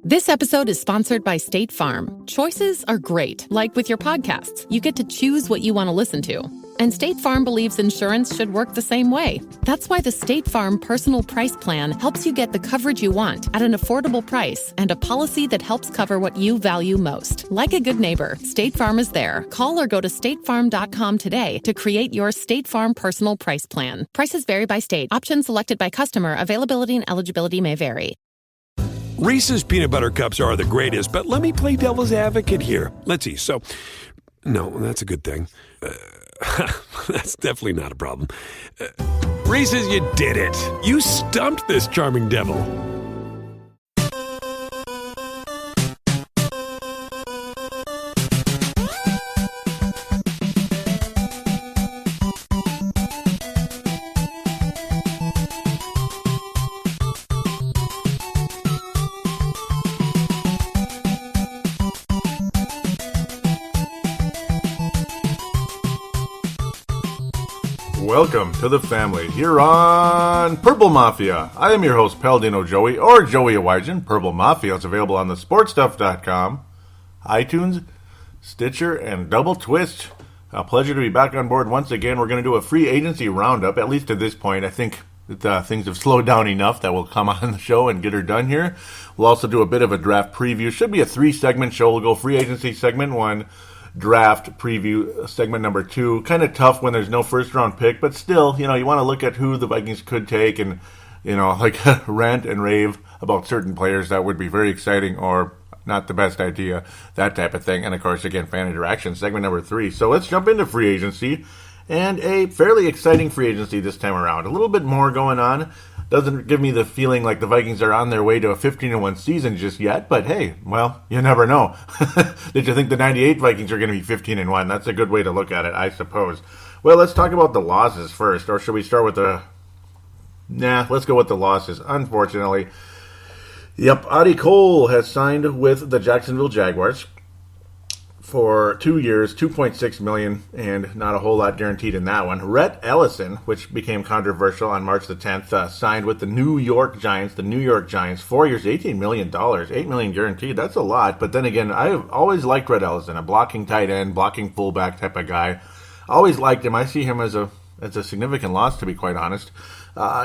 This episode is sponsored by State Farm. Choices are great. Like with your podcasts, you get to choose what you want to listen to. And State Farm believes insurance should work the same way. That's why the State Farm Personal Price Plan helps you get the coverage you want at an affordable price and a policy that helps cover what you value most. Like a good neighbor, State Farm is there. Call or go to statefarm.com today to create your State Farm Personal Price Plan. Prices vary by state. Options selected by customer. Availability and eligibility may vary. Reese's peanut butter cups are the greatest, but let me play devil's advocate here. Let's see. So, no, that's a good thing. That's definitely not a problem. Reese's, you did it. You stumped this charming devil. Welcome to the family here on Purple Mafia. I am your host, Paladino Joey, or Joey Awajan. Purple Mafia is available on the sportstuff.com, iTunes, Stitcher, and Double Twist. A pleasure to be back on board once again. We're going to do a free agency roundup, at least at this point. I think that things have slowed down enough that we'll come on the show and get her done here. We'll also do a bit of a draft preview. Should be a 3-segment show. We'll go free agency segment 1. Draft preview segment number 2. Kind of tough when there's no first round pick, but still, you want to look at who the Vikings could take and, rant and rave about certain players. That would be very exciting or not the best idea, that type of thing. And of course, again, fan interaction, segment number 3. So let's jump into free agency, and a fairly exciting free agency this time around. A little bit more going on. Doesn't give me the feeling like the Vikings are on their way to a 15-1 season just yet, but hey, well, you never know. Did you think the 98 Vikings are going to be 15-1? That's a good way to look at it, I suppose. Well, let's talk about the losses first, or should we start with the... let's go with the losses, unfortunately. Yep, Adi Cole has signed with the Jacksonville Jaguars for 2 years, $2.6 million, and not a whole lot guaranteed in that one. Rhett Ellison, which became controversial on March the 10th, signed with the New York Giants. 4 years, $18 million, $8 million guaranteed. That's a lot, but then again, I've always liked Rhett Ellison, a blocking tight end, blocking fullback type of guy. Always liked him. I see him as a significant loss, to be quite honest.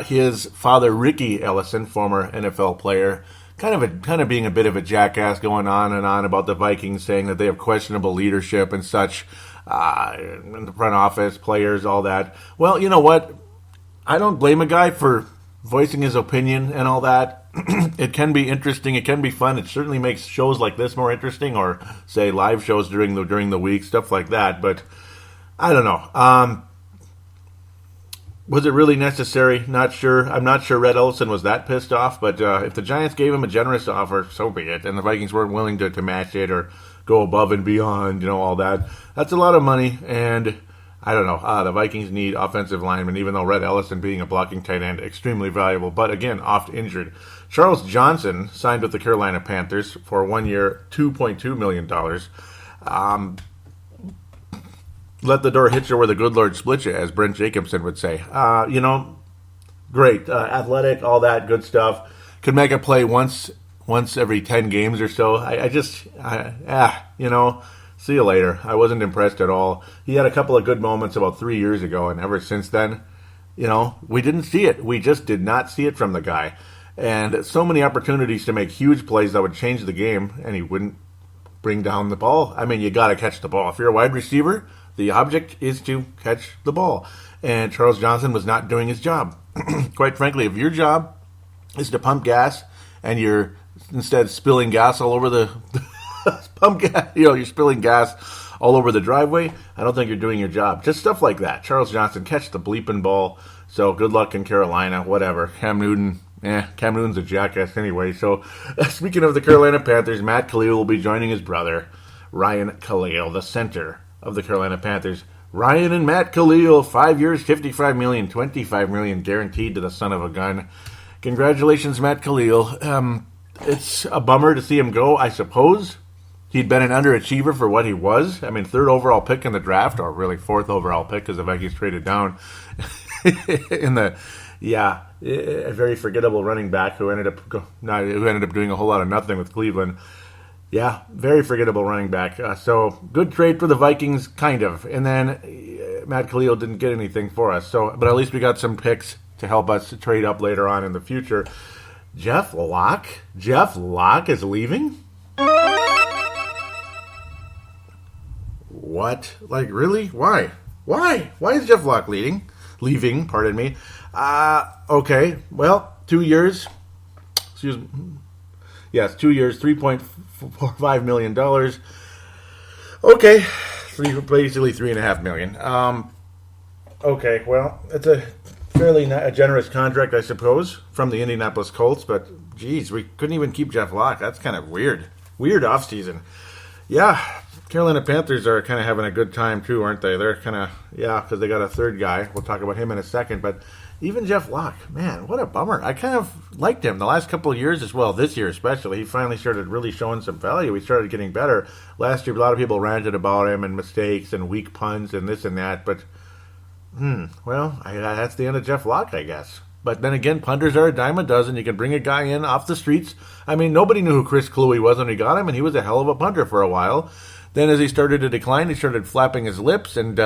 His father, Ricky Ellison, former NFL player, kind of being a bit of a jackass, going on and on about the Vikings, saying that they have questionable leadership and such in the front office, players, all that. Well, you know what? I don't blame a guy for voicing his opinion and all that. It can be interesting. It can be fun. It certainly makes shows like this more interesting, or say live shows during the week, stuff like that. But I don't know. Was it really necessary? Not sure. I'm not sure Rhett Ellison was that pissed off, but if the Giants gave him a generous offer, so be it. And the Vikings weren't willing to match it or go above and beyond, all that. That's a lot of money, and I don't know. The Vikings need offensive linemen, even though Rhett Ellison, being a blocking tight end, extremely valuable, but again, oft injured. Charles Johnson signed with the Carolina Panthers for 1 year, $2.2 million. Let the door hit you where the good Lord split you, as Brent Jacobson would say. Great. Athletic, all that good stuff. Could make a play once every 10 games or so. See you later. I wasn't impressed at all. He had a couple of good moments about 3 years ago, and ever since then, we didn't see it. We just did not see it from the guy. And so many opportunities to make huge plays that would change the game, and he wouldn't bring down the ball. I mean, you got to catch the ball. If you're a wide receiver, the object is to catch the ball. And Charles Johnson was not doing his job. Quite frankly, if your job is to pump gas and you're instead spilling gas all over the pump gas, you're spilling gas all over the driveway, I don't think you're doing your job. Just stuff like that. Charles Johnson, catch the bleeping ball. So good luck in Carolina, whatever. Cam Newton's a jackass anyway. So speaking of the Carolina Panthers, Matt Khalil will be joining his brother, Ryan Khalil, the center of the Carolina Panthers. Ryan and Matt Khalil, 5 years, $55 million, $25 million guaranteed to the son of a gun. Congratulations, Matt Khalil. It's a bummer to see him go, I suppose. He'd been an underachiever for what he was. I mean, 3rd overall pick in the draft, or really 4th overall pick because the Vikings traded down in the Yeah, a very forgettable running back who ended up doing a whole lot of nothing with Cleveland. Yeah, very forgettable running back. So good trade for the Vikings, kind of. And then Matt Khalil didn't get anything for us. But at least we got some picks to help us to trade up later on in the future. Jeff Locke is leaving? What? Like, really? Why? Why is Jeff Locke leaving? Pardon me. Okay. Well, 2 years. Excuse me. Yes, 2 years, $3.45 million. Okay. Basically $3.5 million. Okay, well, it's a fairly a generous contract, I suppose, from the Indianapolis Colts, but geez, we couldn't even keep Jeff Locke. That's kind of weird. Weird offseason. Yeah, Carolina Panthers are kind of having a good time too, aren't they? They're kind of, because they got a third guy. We'll talk about him in a second, but even Jeff Locke, man, what a bummer. I kind of liked him the last couple of years as well, this year especially. He finally started really showing some value. He started getting better. Last year, a lot of people ranted about him and mistakes and weak punts and this and that, but that's the end of Jeff Locke, I guess. But then again, punters are a dime a dozen. You can bring a guy in off the streets. I mean, nobody knew who Chris Cluey was when we got him, and he was a hell of a punter for a while. Then as he started to decline, he started flapping his lips, and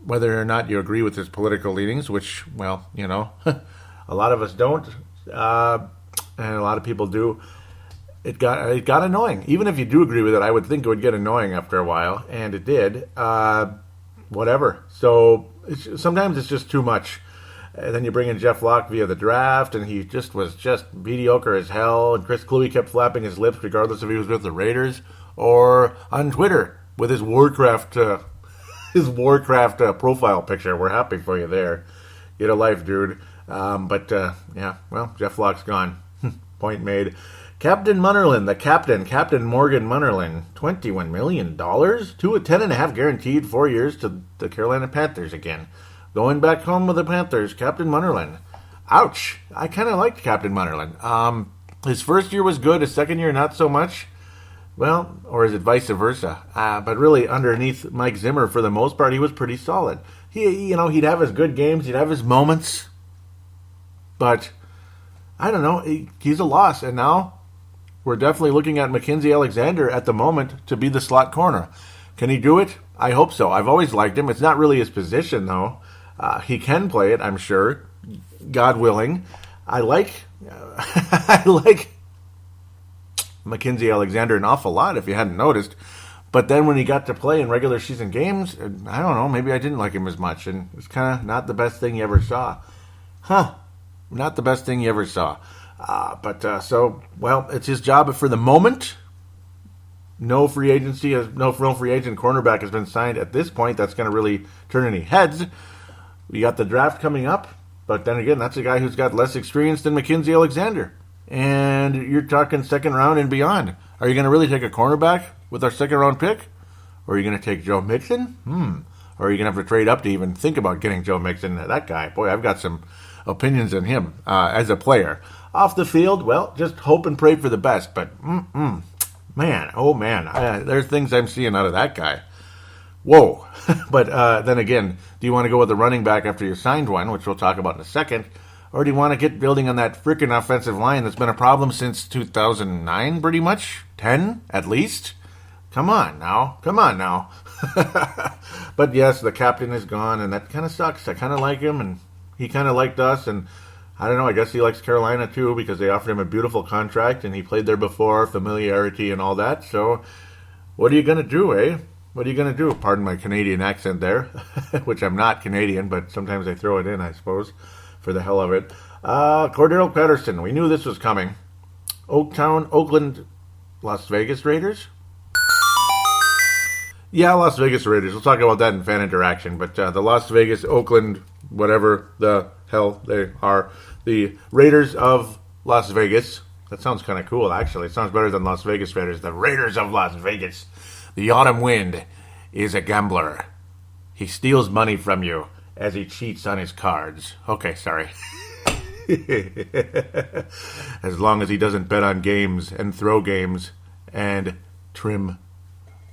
whether or not you agree with his political leanings, which, well, a lot of us don't, and a lot of people do, it got annoying. Even if you do agree with it, I would think it would get annoying after a while, and it did. Whatever. So sometimes it's just too much. And then you bring in Jeff Locke via the draft, and he was mediocre as hell. And Chris Cluey kept flapping his lips, regardless if he was with the Raiders or on Twitter with his Warcraft profile picture. We're happy for you there. Get a life, dude. Jeff Locke's gone. Point made. Captain Munnerlyn, Captain Morgan Munnerlyn, $21 million, $10.5 guaranteed, 4 years to the Carolina Panthers again. Going back home with the Panthers, Captain Munnerlyn. Ouch. I kind of liked Captain Munnerlyn. His first year was good, his second year not so much. Well, or is it vice versa? But really, underneath Mike Zimmer, for the most part, he was pretty solid. He'd have his good games, he'd have his moments. But, I don't know, he's a loss, and now we're definitely looking at Mackenzie Alexander at the moment to be the slot corner. Can he do it? I hope so. I've always liked him. It's not really his position, though. He can play it, I'm sure. God willing. I like Mackenzie Alexander an awful lot, if you hadn't noticed. But then when he got to play in regular season games, I don't know, maybe I didn't like him as much. And it's kind of not the best thing you ever saw. Not the best thing you ever saw. It's his job for the moment. No free agent cornerback has been signed at this point. That's going to really turn any heads. We got the draft coming up, but then again, that's a guy who's got less experience than Mackenzie Alexander. And you're talking second round and beyond. Are you going to really take a cornerback with our second round pick? Or are you going to take Joe Mixon? Or are you going to have to trade up to even think about getting Joe Mixon? That guy, boy, I've got some opinions on him as a player. Off the field, well, just hope and pray for the best. But, there's things I'm seeing out of that guy. Whoa. But then again, do you want to go with the running back after you signed one, which we'll talk about in a second? Or do you want to get building on that freaking offensive line that's been a problem since 2009, pretty much? 10, at least? Come on now. But yes, the captain is gone, and that kind of sucks. I kind of like him, and he kind of liked us, and I don't know, I guess he likes Carolina too, because they offered him a beautiful contract, and he played there before, familiarity and all that. So what are you going to do, eh? What are you going to do? Pardon my Canadian accent there, which I'm not Canadian, but sometimes I throw it in, I suppose, for the hell of it. Cordero Patterson, we knew this was coming. Oaktown, Oakland, Las Vegas Raiders? Yeah, Las Vegas Raiders. We'll talk about that in fan interaction. But the Las Vegas, Oakland, whatever the hell they are, the Raiders of Las Vegas. That sounds kind of cool, actually. It sounds better than Las Vegas Raiders. The Raiders of Las Vegas. The autumn wind is a gambler. He steals money from you as he cheats on his cards. Okay, sorry. As long as he doesn't bet on games and throw games and trim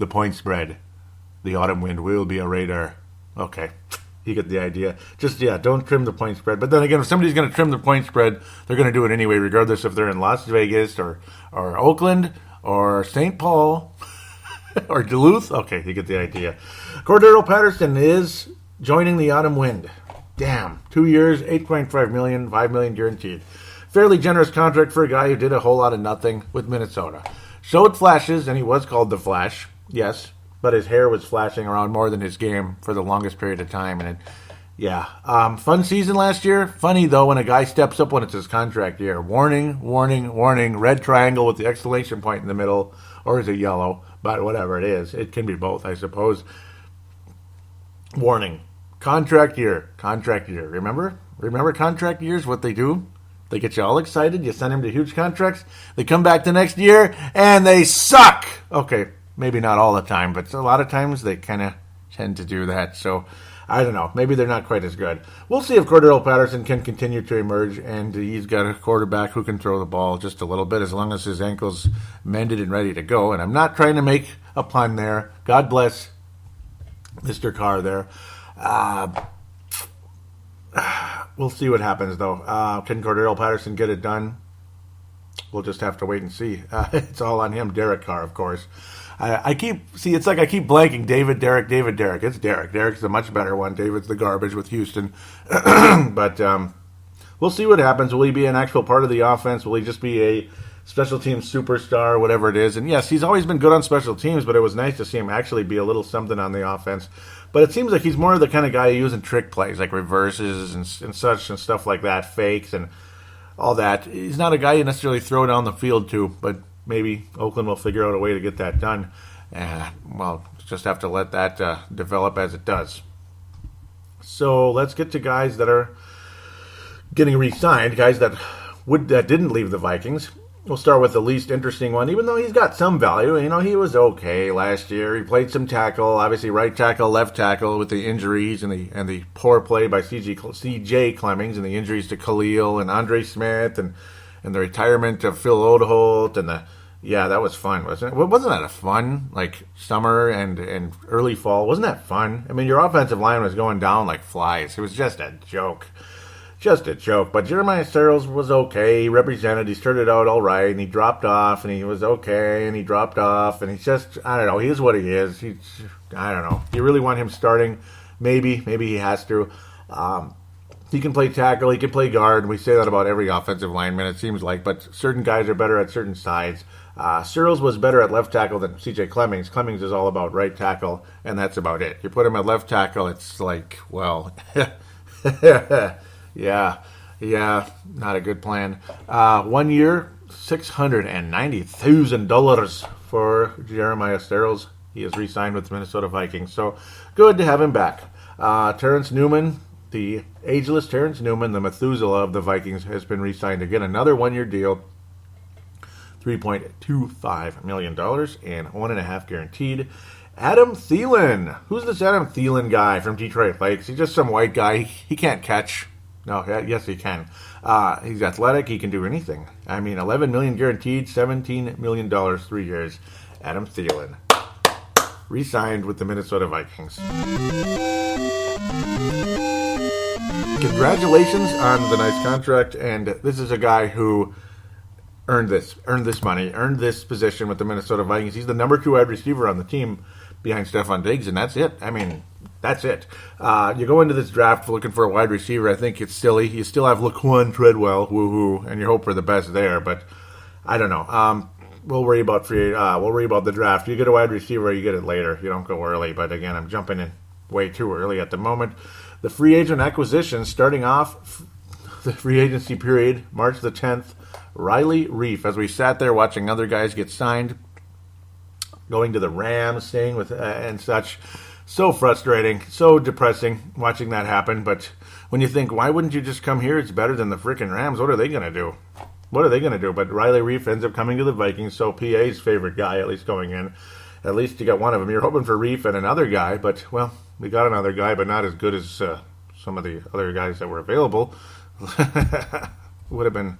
the point spread, the autumn wind will be a Raider. Okay. You get the idea. Just, don't trim the point spread. But then again, if somebody's going to trim the point spread, they're going to do it anyway, regardless if they're in Las Vegas or Oakland or St. Paul or Duluth. Okay, you get the idea. Cordero Patterson is joining the Autumn Wind. Damn. 2 years, $8.5 million, $5 million guaranteed. Fairly generous contract for a guy who did a whole lot of nothing with Minnesota. Showed flashes, and he was called the Flash, yes, but his hair was flashing around more than his game for the longest period of time. And fun season last year. Funny, though, when a guy steps up when it's his contract year. Warning, warning, warning, red triangle with the exclamation point in the middle, or is it yellow? But whatever it is, it can be both, I suppose. Warning, contract year. Remember contract years, what they do? They get you all excited. You send them to huge contracts. They come back the next year, and they suck. Okay, maybe not all the time, but a lot of times they kind of tend to do that. So, I don't know. Maybe they're not quite as good. We'll see if Cordero Patterson can continue to emerge, and he's got a quarterback who can throw the ball just a little bit as long as his ankle's mended and ready to go. And I'm not trying to make a pun there. God bless Mr. Carr there. We'll see what happens, though. Can Cordero Patterson get it done? We'll just have to wait and see. It's all on him. Derek Carr, of course. It's like I keep blanking. Derek. It's Derek. Derek's the much better one. David's the garbage with Houston. But we'll see what happens. Will he be an actual part of the offense? Will he just be a special teams superstar, whatever it is? And yes, he's always been good on special teams, but it was nice to see him actually be a little something on the offense. But it seems like he's more of the kind of guy using trick plays, like reverses and such and stuff like that, fakes and all that. He's not a guy you necessarily throw down the field to, but maybe Oakland will figure out a way to get that done. Just have to let that develop as it does. So let's get to guys that are getting re-signed, guys that didn't leave the Vikings. We'll start with the least interesting one, even though he's got some value. He was okay last year. He played some tackle, obviously right tackle, left tackle with the injuries and the poor play by C.J. Clemmings and the injuries to Khalil and Andre Smith and the retirement of Phil Odeholt and that was fun, wasn't it? Wasn't that a fun, summer and early fall? Wasn't that fun? Your offensive line was going down like flies. It was just a joke. But Jeremiah Sterles was okay. He represented. He started out all right, and he dropped off, and he was okay, and he dropped off, and he's just, I don't know. He is what he is. I don't know. You really want him starting? Maybe he has to. He can play tackle. He can play guard. We say that about every offensive lineman, it seems like, but certain guys are better at certain sides. Sterles was better at left tackle than C.J. Clemmings. Clemmings is all about right tackle, and that's about it. You put him at left tackle, it's like, well... Yeah, not a good plan. 1 year, $690,000 for Jeremiah Sterles. He is re-signed with the Minnesota Vikings, so good to have him back. Terrence Newman, the ageless Terrence Newman, the Methuselah of the Vikings, has been re-signed again. Another 1 year deal, $3.25 million and 1.5 guaranteed. Adam Thielen. Who's this Adam Thielen guy from Detroit Lakes? He's just some white guy. He can't catch. No, yes, he can. He's athletic. He can do anything. $11 million guaranteed, $17 million 3 years. Adam Thielen, re-signed with the Minnesota Vikings. Congratulations on the nice contract. And this is a guy who earned this money, earned this position with the Minnesota Vikings. He's the number 2 wide receiver on the team behind Stephon Diggs, and that's it. That's it. You go into this draft looking for a wide receiver. I think it's silly. You still have Laquan Treadwell, woohoo, and you hope for the best there. But I don't know. We'll worry about we'll worry about the draft. You get a wide receiver, you get it later. You don't go early. But again, I'm jumping in way too early at the moment. The free agent acquisition starting off the free agency period, March the 10th. Riley Reiff, as we sat there watching other guys get signed, going to the Rams, staying with and such. So frustrating, so depressing watching that happen. But when you think, why wouldn't you just come here? It's better than the freaking Rams. What are they going to do? But Riley Reiff ends up coming to the Vikings, so PA's favorite guy, at least going in. At least you got one of them. You're hoping for Reiff and another guy, but, well, we got another guy, but not as good as some of the other guys that were available. Would have been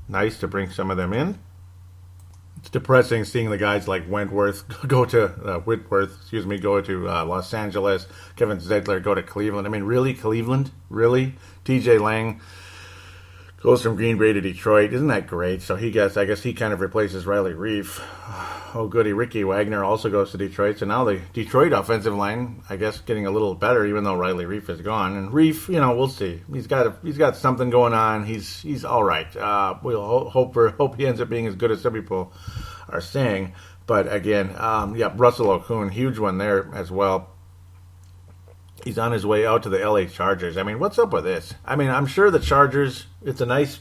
nice to bring some of them in. it's depressing seeing the guys like Whitworth go to Los Angeles. Kevin Zeitler go to Cleveland. I mean, really, Cleveland? Really? TJ Lang goes from Green Bay to Detroit. Isn't that great? So I guess he kind of replaces Riley Reiff. Oh, goody. Ricky Wagner also goes to Detroit. So now the Detroit offensive line, I guess, getting a little better, even though Riley Reiff is gone. And Reiff, we'll see. He's got something going on. He's all right. We'll hope he ends up being as good as some people are saying. But again, Russell Okung, huge one there as well. He's on his way out to the LA Chargers. I mean, what's up with this? I mean, I'm sure the Chargers, it's a nice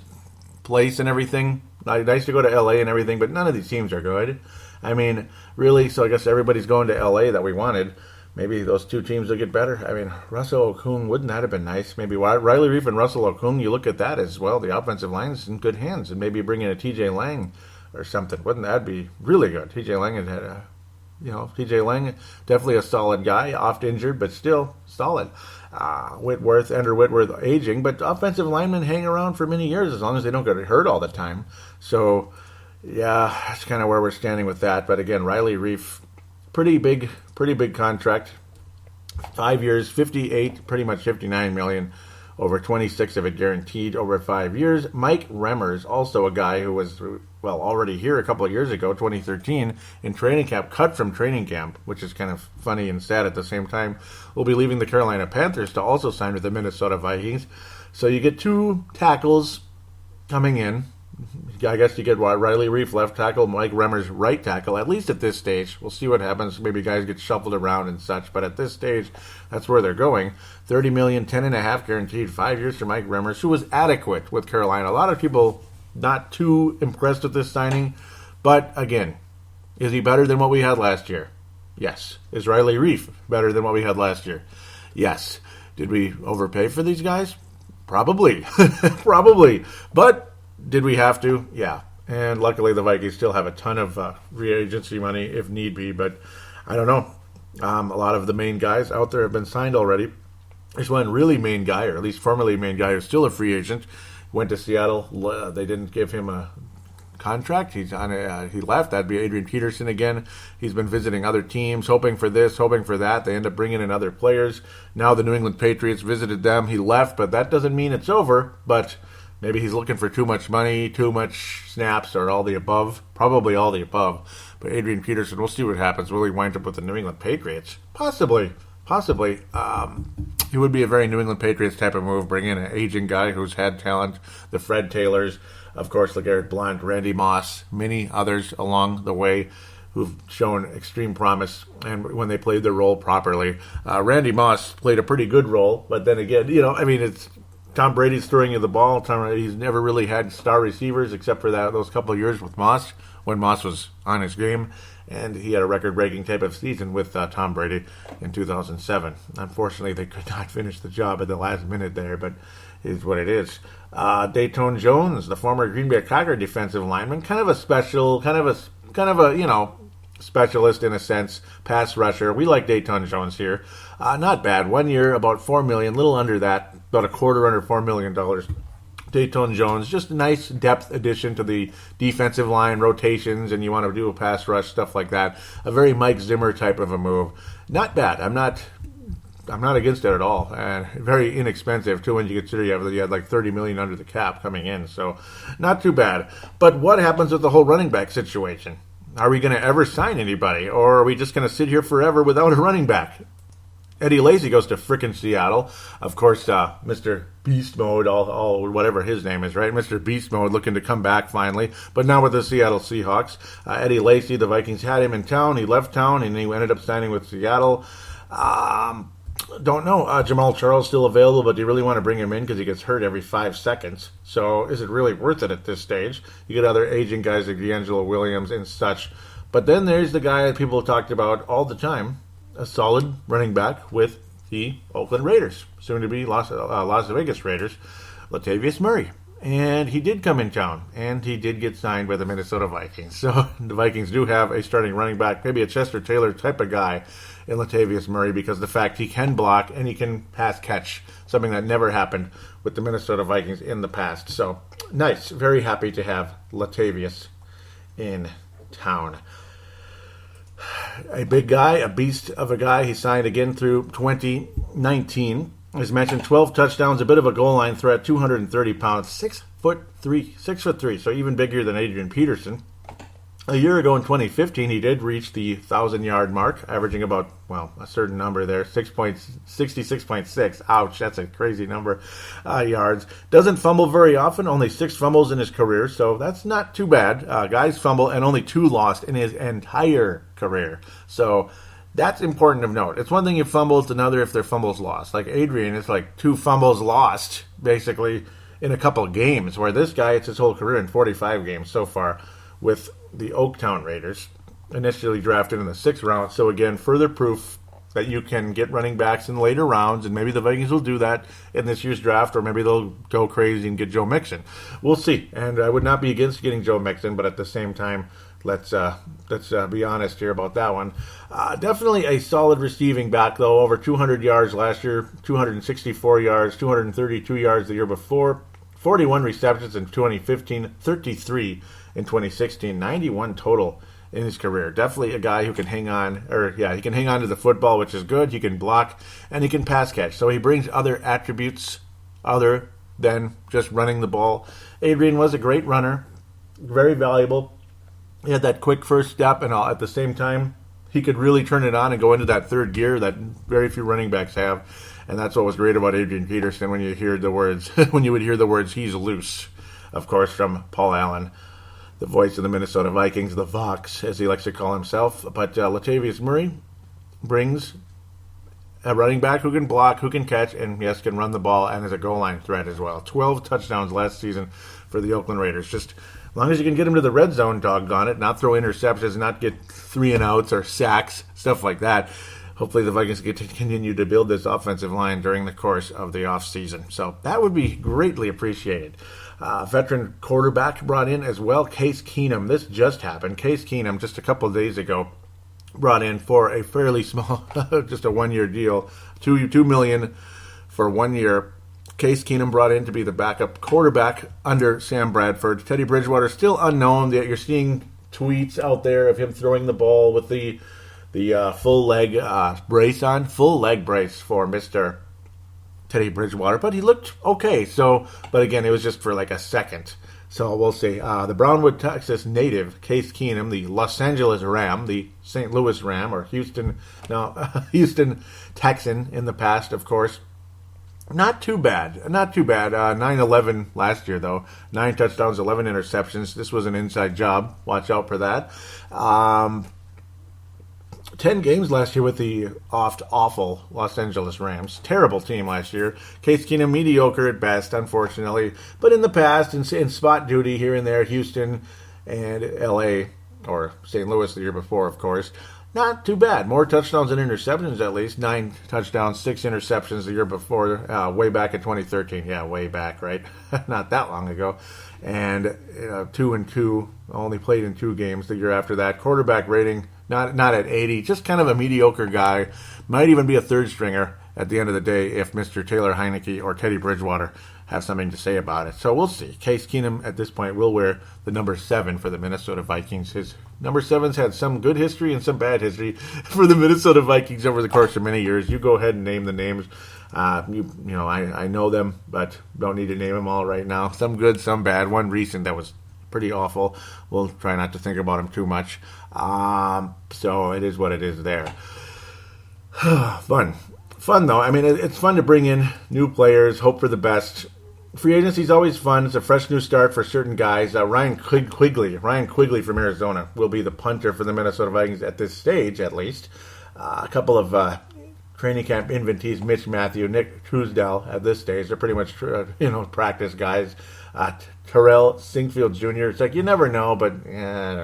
place and everything. Nice to go to LA and everything, but none of these teams are good. I mean, really, so I guess everybody's going to LA that we wanted. Maybe those two teams will get better. I mean, Russell Okung, wouldn't that have been nice? Maybe Riley Reiff and Russell Okung, you look at that as well. The offensive line's in good hands. And maybe bring in a TJ Lang or something. Wouldn't that be really good? TJ Lang had TJ Lang, definitely a solid guy, oft injured, but still solid. Andrew Whitworth aging, but offensive linemen hang around for many years as long as they don't get hurt all the time. So, yeah, that's kind of where we're standing with that. But again, Riley Reiff, pretty big contract. 5 years, 58, pretty much 59 million. Over 26 of it guaranteed over 5 years. Mike Remmers, also a guy who was, already here a couple of years ago, 2013, in training camp, cut from training camp, which is kind of funny and sad at the same time. Will be leaving the Carolina Panthers to also sign with the Minnesota Vikings. So you get two tackles coming in. I guess you get Riley Reiff left tackle, Mike Remmers right tackle, at least at this stage. We'll see what happens. Maybe guys get shuffled around and such, but at this stage, that's where they're going. $30 million, 10.5 guaranteed, 5 years for Mike Remmers, who was adequate with Carolina. A lot of people not too impressed with this signing, but again, is he better than what we had last year? Yes. Is Riley Reiff better than what we had last year? Yes. Did we overpay for these guys? Probably. Probably. But did we have to? Yeah. And luckily the Vikings still have a ton of free agency money if need be, but I don't know. A lot of the main guys out there have been signed already. There's one really main guy, or at least formerly main guy, who's still a free agent. Went to Seattle. They didn't give him a contract. He left. That'd be Adrian Peterson again. He's been visiting other teams, hoping for this, hoping for that. They end up bringing in other players. Now the New England Patriots visited them. He left, but that doesn't mean it's over. But maybe he's looking for too much money, too much snaps, or all the above. Probably all the above. But Adrian Peterson, we'll see what happens. Will he wind up with the New England Patriots? Possibly. It would be a very New England Patriots type of move. Bring in an aging guy who's had talent. The Fred Taylors, of course, LeGarrette Blount, Randy Moss, many others along the way who've shown extreme promise and when they played their role properly. Randy Moss played a pretty good role, but then again, it's Tom Brady's throwing you the ball. He's never really had star receivers except for those couple of years with Moss, when Moss was on his game. And he had a record-breaking type of season with Tom Brady in 2007. Unfortunately, they could not finish the job at the last minute there, but it is what it is. Dayton Jones, the former Green Bay Packer defensive lineman, kind of a specialist in a sense, pass rusher. We like Dayton Jones here. Not bad. 1 year, about $4 million, little under that, about a quarter under $4 million. Dayton Jones, just a nice depth addition to the defensive line, rotations, and you want to do a pass rush, stuff like that. A very Mike Zimmer type of a move. Not bad. I'm not against it at all. And very inexpensive, too, when you consider you had like $30 million under the cap coming in. So not too bad. But what happens with the whole running back situation? Are we going to ever sign anybody? Or are we just going to sit here forever without a running back? Eddie Lacy goes to frickin' Seattle. Of course, Mr. Beast Mode, all whatever his name is, right? Mr. Beast Mode looking to come back finally, but now with the Seattle Seahawks. Eddie Lacy, the Vikings had him in town. He left town, and he ended up signing with Seattle. Don't know. Jamal Charles still available, but do you really want to bring him in because he gets hurt every 5 seconds? So is it really worth it at this stage? You get other aging guys like D'Angelo Williams and such. But then there's the guy that people talked about all the time, a solid running back with the Oakland Raiders, soon to be Las Vegas Raiders, Latavious Murray. And he did come in town, and he did get signed by the Minnesota Vikings. So the Vikings do have a starting running back, maybe a Chester Taylor type of guy in Latavious Murray, because the fact he can block and he can pass catch, something that never happened with the Minnesota Vikings in the past. So nice, very happy to have Latavious in Oaktown. A big guy, a beast of a guy. He signed again through 2019. As mentioned, 12 touchdowns, a bit of a goal line threat, 230 pounds, 6'3", so even bigger than Adrian Peterson. A year ago in 2015, he did reach the 1,000-yard mark, averaging about, a certain number there, 66.6. Ouch, that's a crazy number, yards. Doesn't fumble very often, only 6 fumbles in his career, so that's not too bad. Guys fumble, and only 2 lost in his entire career. So that's important of note. It's one thing if fumbles, it's another if their fumbles lost. Like Adrian, it's like 2 fumbles lost, basically, in a couple of games, where this guy, it's his whole career in 45 games so far with the Oaktown Raiders, initially drafted in the 6th round. So again, further proof that you can get running backs in later rounds, and maybe the Vikings will do that in this year's draft, or maybe they'll go crazy and get Joe Mixon. We'll see. And I would not be against getting Joe Mixon, but at the same time, let's be honest here about that one. Definitely a solid receiving back, though. Over 200 yards last year, 264 yards, 232 yards the year before, 41 receptions in 2015, 33 in 2016, 91 total in his career. Definitely a guy who can hang on, he can hang on to the football, which is good. He can block, and he can pass catch. So he brings other attributes other than just running the ball. Adrian was a great runner, very valuable. He had that quick first step, and at the same time, he could really turn it on and go into that third gear that very few running backs have. And that's what was great about Adrian Peterson when you hear the words, he's loose, of course, from Paul Allen, the voice of the Minnesota Vikings, the Vox, as he likes to call himself. But Latavious Murry brings a running back who can block, who can catch, and yes, can run the ball, and is a goal line threat as well. 12 touchdowns last season for the Oakland Raiders. Just as long as you can get him to the red zone, doggone it, not throw interceptions, not get 3-and-outs or sacks, stuff like that. Hopefully the Vikings get to continue to build this offensive line during the course of the offseason. So that would be greatly appreciated. Veteran quarterback brought in as well, Case Keenum. This just happened. Case Keenum, just a couple of days ago, brought in for a fairly small, just a one-year deal, $2 million for 1 year. Case Keenum brought in to be the backup quarterback under Sam Bradford. Teddy Bridgewater still unknown. You're seeing tweets out there of him throwing the ball with the full leg brace on, full leg brace for Mr. Teddy Bridgewater, but he looked okay. So, but again, it was just for like a second. So we'll see. The Brownwood, Texas native, Case Keenum, the Los Angeles Ram, the St. Louis Ram, or Houston Texan in the past, of course. Not too bad. 9-11 last year, though. 9 touchdowns, 11 interceptions. This was an inside job. Watch out for that. 10 games last year with the awful Los Angeles Rams. Terrible team last year. Case Keenum, mediocre at best, unfortunately. But in the past, in spot duty here and there, Houston and L.A., or St. Louis the year before, of course, not too bad. More touchdowns than interceptions, at least. 9 touchdowns, 6 interceptions the year before, way back in 2013. Yeah, way back, right? Not that long ago. And 2-2, only played in 2 games the year after that. Quarterback rating, not at 80, just kind of a mediocre guy. Might even be a third stringer at the end of the day if Mr. Taylor Heineke or Teddy Bridgewater have something to say about it. So we'll see. Case Keenum at this point will wear the number 7 for the Minnesota Vikings. His number 7's had some good history and some bad history for the Minnesota Vikings over the course of many years. You go ahead and name the names. I know them, but don't need to name them all right now. Some good, some bad. One recent that was pretty awful. We'll try not to think about him too much. So it is what it is there. Fun though. I mean, it's fun to bring in new players, hope for the best. Free agency is always fun. It's a fresh new start for certain guys. Ryan Quigley from Arizona will be the punter for the Minnesota Vikings at this stage, at least. A couple of training camp invitees, Mitch Matthew, Nick Truesdell at this stage. They're pretty much practice guys. Terrell Singfield Jr. It's like you never know, but I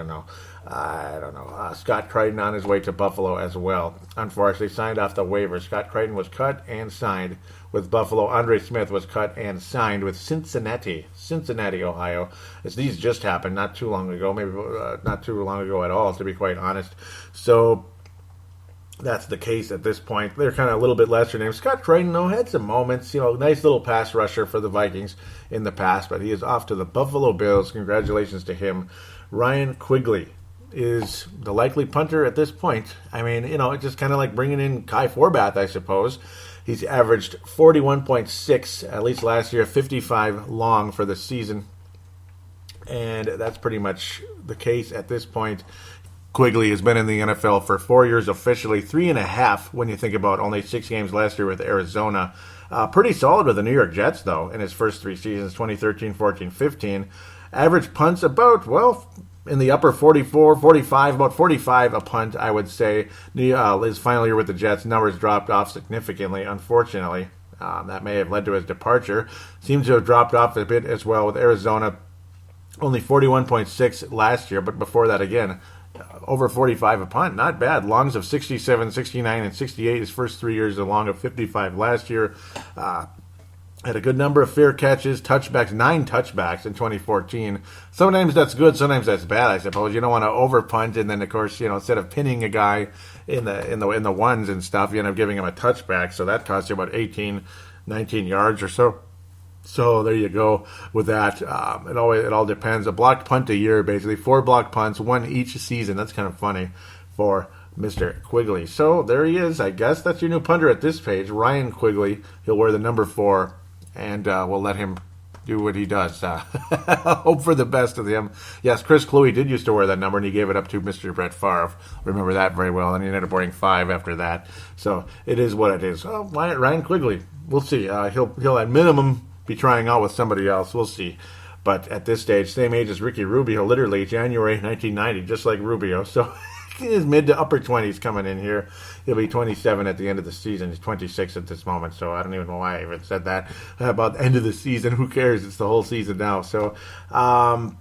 don't know. Scott Crichton on his way to Buffalo as well. Unfortunately, signed off the waiver. Scott Crichton was cut and signed with Buffalo. Andre Smith was cut and signed with Cincinnati, Ohio. These just happened not too long ago, maybe not too long ago at all, to be quite honest. So that's the case at this point. They're kind of a little bit lesser names. Scott Crichton, though, had some moments. Nice little pass rusher for the Vikings in the past, but he is off to the Buffalo Bills. Congratulations to him. Ryan Quigley is the likely punter at this point. I mean, it's just kind of like bringing in Kai Forbath, I suppose. He's averaged 41.6, at least last year, 55 long for the season. And that's pretty much the case at this point. Quigley has been in the NFL for 4 years officially, 3.5 when you think about only 6 games last year with Arizona. Pretty solid with the New York Jets, though, in his first 3 seasons, 2013, 14, 15. Average punts about, in the upper 44, 45, about 45 a punt, I would say. His final year with the Jets, numbers dropped off significantly, unfortunately. That may have led to his departure. Seems to have dropped off a bit as well with Arizona. Only 41.6 last year, but before that, again, over 45 a punt. Not bad. Longs of 67, 69, and 68 his first 3 years, a long of 55 last year. Had a good number of fair catches, touchbacks, 9 touchbacks in 2014. Sometimes that's good, sometimes that's bad, I suppose. You don't want to over punt, and then of course, instead of pinning a guy in the ones and stuff, you end up giving him a touchback. So that costs you about 18, 19 yards or so. So there you go with that. It all depends. A blocked punt a year, basically 4 blocked punts, 1 each season. That's kind of funny for Mr. Quigley. So there he is. I guess that's your new punter at this page, Ryan Quigley. He'll wear the number 4. And we'll let him do what he does. Hope for the best of him. Yes, Chris Cluey did used to wear that number, and he gave it up to Mr. Brett Favre. Remember that very well, and he ended up wearing 5 after that. So it is what it is. Oh, Ryan Quigley, we'll see. He'll at minimum be trying out with somebody else. We'll see. But at this stage, same age as Ricky Rubio, literally January 1990, just like Rubio. So his mid to upper 20s coming in here. He'll be 27 at the end of the season. He's 26 at this moment, so I don't even know why I even said that about the end of the season. Who cares? It's the whole season now. So, all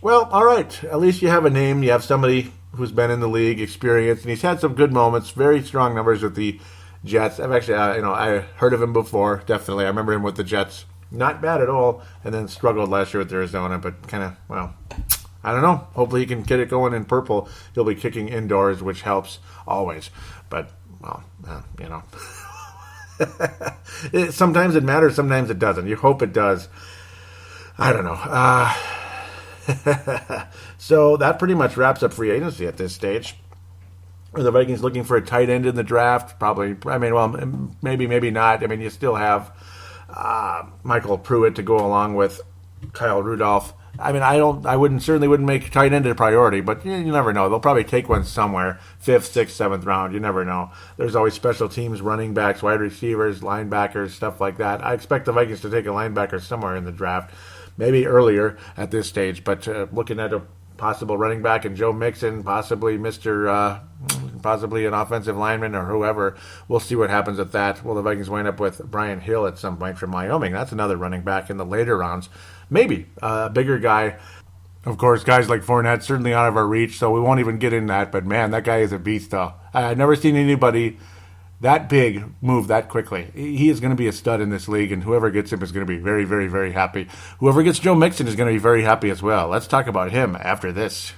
right. At least you have a name. You have somebody who's been in the league, experienced, and he's had some good moments, very strong numbers with the Jets. I've actually, I heard of him before, definitely. I remember him with the Jets. Not bad at all, and then struggled last year with Arizona, but kind of, I don't know. Hopefully he can get it going in purple. He'll be kicking indoors, which helps always. But, sometimes it matters, sometimes it doesn't. You hope it does. I don't know. So that pretty much wraps up free agency at this stage. Are the Vikings looking for a tight end in the draft? Probably. Maybe not. You still have Michael Pruitt to go along with Kyle Rudolph. I wouldn't make tight end a priority, but you never know. They'll probably take one somewhere, 5th, 6th, 7th round. You never know. There's always special teams, running backs, wide receivers, linebackers, stuff like that. I expect the Vikings to take a linebacker somewhere in the draft, maybe earlier at this stage, but looking at a possible running back and Joe Mixon, possibly an offensive lineman or whoever. We'll see what happens with that. Will the Vikings wind up with Brian Hill at some point from Wyoming? That's another running back in the later rounds. Maybe a bigger guy. Of course, guys like Fournette certainly out of our reach, so we won't even get in that. But man, that guy is a beast, though. I've never seen anybody that big move that quickly. He is going to be a stud in this league, and whoever gets him is going to be very, very, very happy. Whoever gets Joe Mixon is going to be very happy as well. Let's talk about him after this.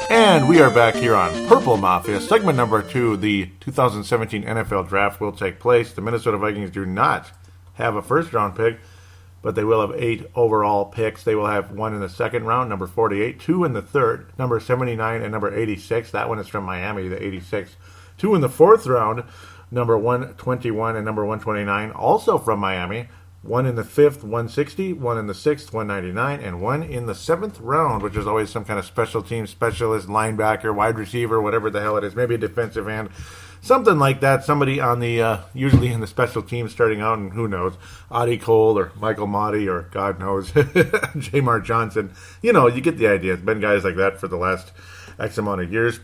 And we are back here on Purple Mafia. Segment number 2, the 2017 NFL Draft will take place. The Minnesota Vikings do not have a first-round pick, but they will have 8 overall picks. They will have 1 in the second round, number 48, 2 in the third, number 79, and number 86. That one is from Miami, the 86. 2 in the fourth round, number 121 and number 129, also from Miami. 1 in the 5th, 160, 1 in the 6th, 199, and 1 in the 7th round, which is always some kind of special team specialist, linebacker, wide receiver, whatever the hell it is, maybe a defensive end, something like that. Somebody on the, usually in the special teams starting out, and who knows, Audie Cole or Michael Motti or God knows, Jamar Johnson. You get the idea. It's been guys like that for the last X amount of years.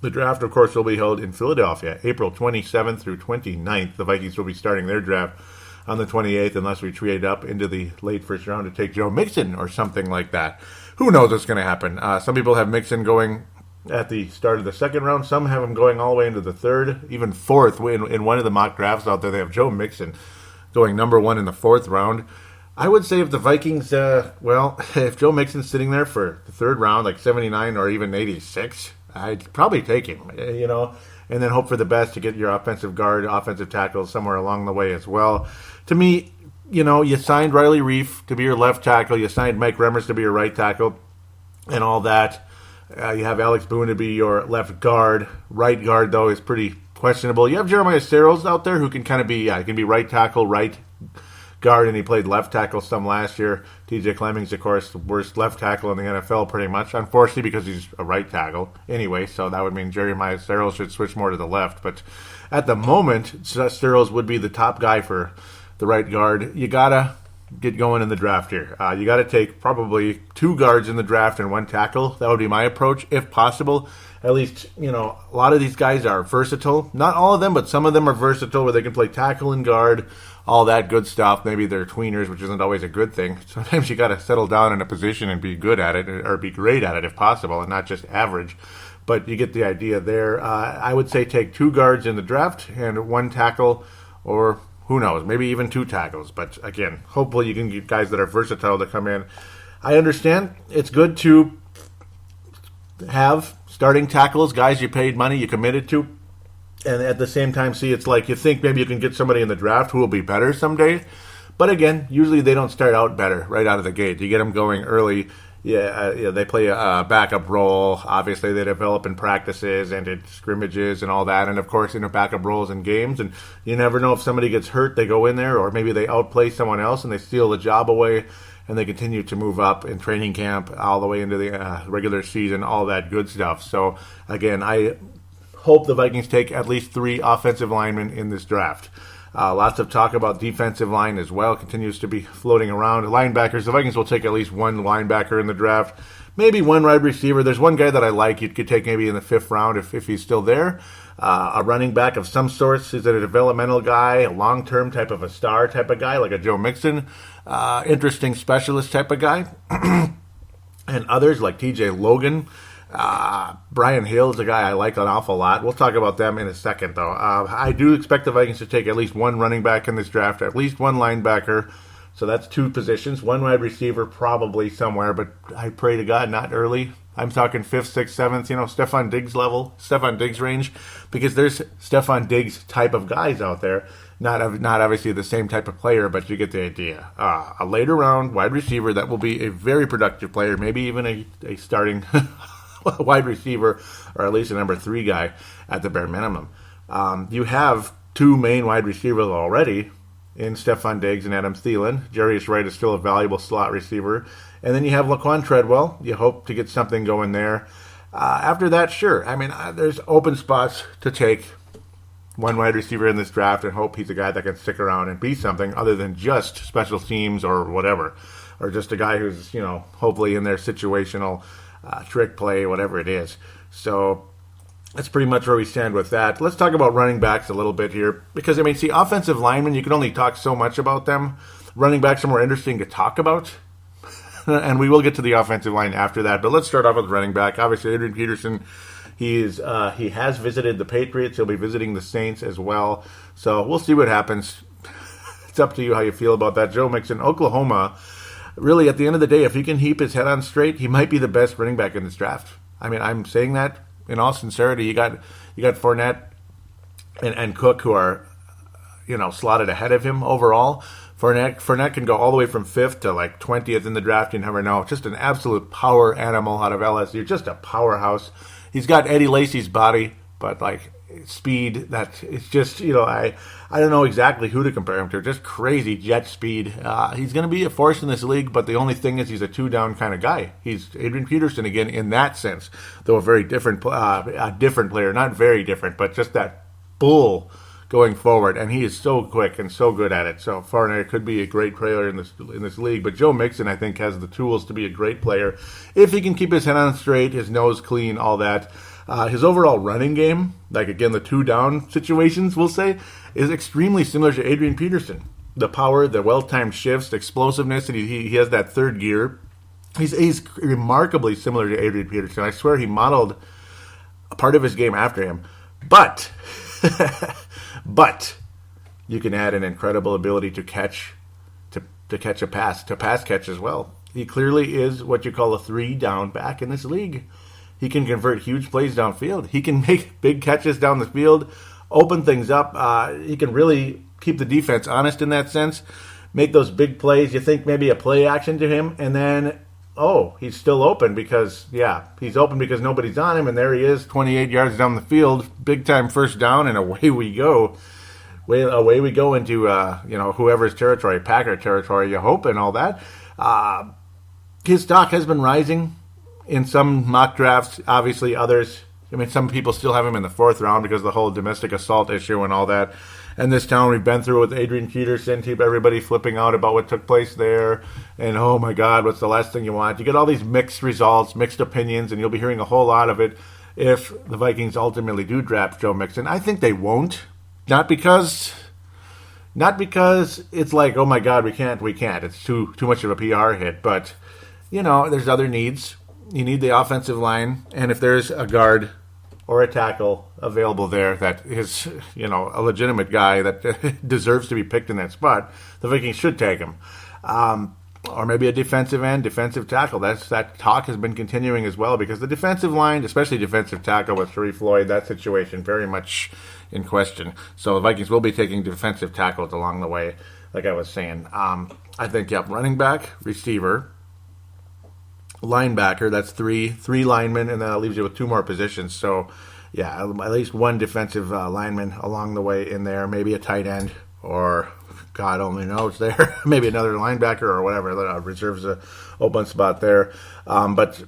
The draft, of course, will be held in Philadelphia, April 27th through 29th. The Vikings will be starting their draft on the 28th, unless we trade up into the late first round to take Joe Mixon or something like that. Who knows what's going to happen? Some people have Mixon going at the start of the second round. Some have him going all the way into the third, even fourth. In one of the mock drafts out there, they have Joe Mixon going number 1 in the 4th round. I would say if the Vikings, if Joe Mixon's sitting there for the 3rd round, like 79 or even 86, I'd probably take him, and then hope for the best to get your offensive guard, offensive tackle somewhere along the way as well. To me, you signed Riley Reiff to be your left tackle. You signed Mike Remmers to be your right tackle and all that. You have Alex Boone to be your left guard. Right guard, though, is pretty questionable. You have Jeremiah Searles out there who can kind of be, he can be right tackle, right guard, and he played left tackle some last year. TJ Clemmings, of course, the worst left tackle in the NFL pretty much, unfortunately, because he's a right tackle anyway, so that would mean Jeremiah Searles should switch more to the left. But at the moment, Searles would be the top guy for the right guard. You got to get going in the draft here. You got to take probably 2 guards in the draft and 1 tackle. That would be my approach, if possible. At least, a lot of these guys are versatile. Not all of them, but some of them are versatile where they can play tackle and guard, all that good stuff. Maybe they're tweeners, which isn't always a good thing. Sometimes you got to settle down in a position and be good at it, or be great at it if possible, and not just average. But you get the idea there. I would say take 2 guards in the draft and 1 tackle, or who knows, maybe even 2 tackles. But again, hopefully you can get guys that are versatile to come in. I understand it's good to have starting tackles, guys you paid money, you committed to, and at the same time, it's like you think maybe you can get somebody in the draft who will be better someday. But again, usually they don't start out better right out of the gate. You get them going early. They play a backup role. Obviously, they develop in practices and in scrimmages and all that. And, of course, in backup roles in games. And you never know if somebody gets hurt, they go in there, or maybe they outplay someone else and they steal the job away. And they continue to move up in training camp all the way into the regular season, all that good stuff. So, again, I hope the Vikings take at least 3 offensive linemen in this draft. Lots of talk about defensive line as well. Continues to be floating around. Linebackers, the Vikings will take at least 1 linebacker in the draft. Maybe 1 wide receiver. There's one guy that I like you could take maybe in the 5th round if he's still there. A running back of some sorts. Is it a developmental guy, a long-term type of a star type of guy, like a Joe Mixon? Interesting specialist type of guy. And others like TJ Logan. Brian Hill is a guy I like an awful lot. We'll talk about them in a second, though. I do expect the Vikings to take at least 1 running back in this draft, at least 1 linebacker. So that's 2 positions. 1 wide receiver probably somewhere, but I pray to God not early. I'm talking 5th, 6th, 7th, Stephon Diggs level, Stephon Diggs range, because there's Stephon Diggs type of guys out there. Not obviously the same type of player, but you get the idea. A later round wide receiver that will be a very productive player, maybe even a starting wide receiver, or at least a number 3 guy at the bare minimum. You have 2 main wide receivers already in Stephon Diggs and Adam Thielen. Jarius Wright is still a valuable slot receiver. And then you have Laquan Treadwell. You hope to get something going there. After that, sure. There's open spots to take 1 wide receiver in this draft and hope he's a guy that can stick around and be something other than just special teams or whatever. Or just a guy who's, hopefully in their situational trick play, whatever it is. So that's pretty much where we stand with that. Let's talk about running backs a little bit here. Because, offensive linemen, you can only talk so much about them. Running backs are more interesting to talk about. And we will get to the offensive line after that. But let's start off with running back. Obviously, Adrian Peterson, he has visited the Patriots. He'll be visiting the Saints as well. So we'll see what happens. It's up to you how you feel about that. Joe Mixon, Oklahoma. Really, at the end of the day, if he can keep his head on straight, he might be the best running back in this draft. I'm saying that in all sincerity. You got Fournette and Cook, who are, slotted ahead of him overall. Fournette can go all the way from 5th to 20th in the draft. You never know. Just an absolute power animal out of LSU. Just a powerhouse. He's got Eddie Lacy's body, but speed. That it's just I don't know exactly who to compare him to. Just crazy jet speed. He's going to be a force in this league, but the only thing is he's a 2-down kind of guy. He's Adrian Peterson again in that sense, though a very different, different player. Not very different, but just that bull going forward, and he is so quick and so good at it. So Fournette could be a great player in this league, but Joe Mixon, I think, has the tools to be a great player if he can keep his head on straight, his nose clean, all that. His overall running game, again, the 2-down situations, we'll say, is extremely similar to Adrian Peterson. The power, the well-timed shifts, the explosiveness, and he has that 3rd gear. He's remarkably similar to Adrian Peterson. I swear he modeled a part of his game after him. But you can add an incredible ability to catch a pass, to pass catch as well. He clearly is what you call a 3-down back in this league. He can convert huge plays downfield. He can make big catches down the field, open things up. He can really keep the defense honest in that sense, make those big plays. You think maybe a play action to him, and then, he's still open because nobody's on him, and there he is, 28 yards down the field, big-time first down, and away we go. Away we go into, whoever's territory, Packer territory, you hope, and all that. His stock has been rising in some mock drafts, obviously others. Some people still have him in the 4th round because of the whole domestic assault issue and all that. And this town we've been through with Adrian Peterson, everybody flipping out about what took place there. And, oh, my God, what's the last thing you want? You get all these mixed results, mixed opinions, and you'll be hearing a whole lot of it if the Vikings ultimately do draft Joe Mixon. I think they won't. Not because it's like, oh, my God, we can't. It's too much of a PR hit. But, there's other needs. You need the offensive line, and if there's a guard or a tackle available there that is, a legitimate guy that deserves to be picked in that spot, the Vikings should take him. Or maybe a defensive end, defensive tackle. That talk has been continuing as well because the defensive line, especially defensive tackle with Sharif Floyd, that situation very much in question. So the Vikings will be taking defensive tackles along the way, like I was saying. I think, running back, receiver, linebacker, that's three linemen, and then that leaves you with 2 more positions. So, at least one defensive lineman along the way in there, maybe a tight end, or God only knows there, maybe another linebacker or whatever that reserves a open spot there. But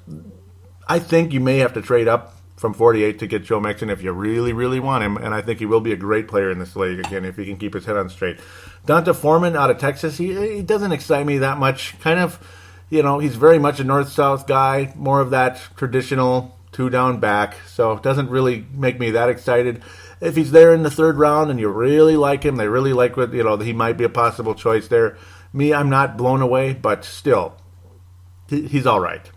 I think you may have to trade up from 48 to get Joe Mixon if you really, really want him, and I think he will be a great player in this league, again, if he can keep his head on straight. Donta Foreman out of Texas, he doesn't excite me that much, kind of. He's very much a north-south guy, more of that traditional 2-down back, so it doesn't really make me that excited. If he's there in the 3rd round and you really like him, they really like what, he might be a possible choice there. Me, I'm not blown away, but still, he's all right.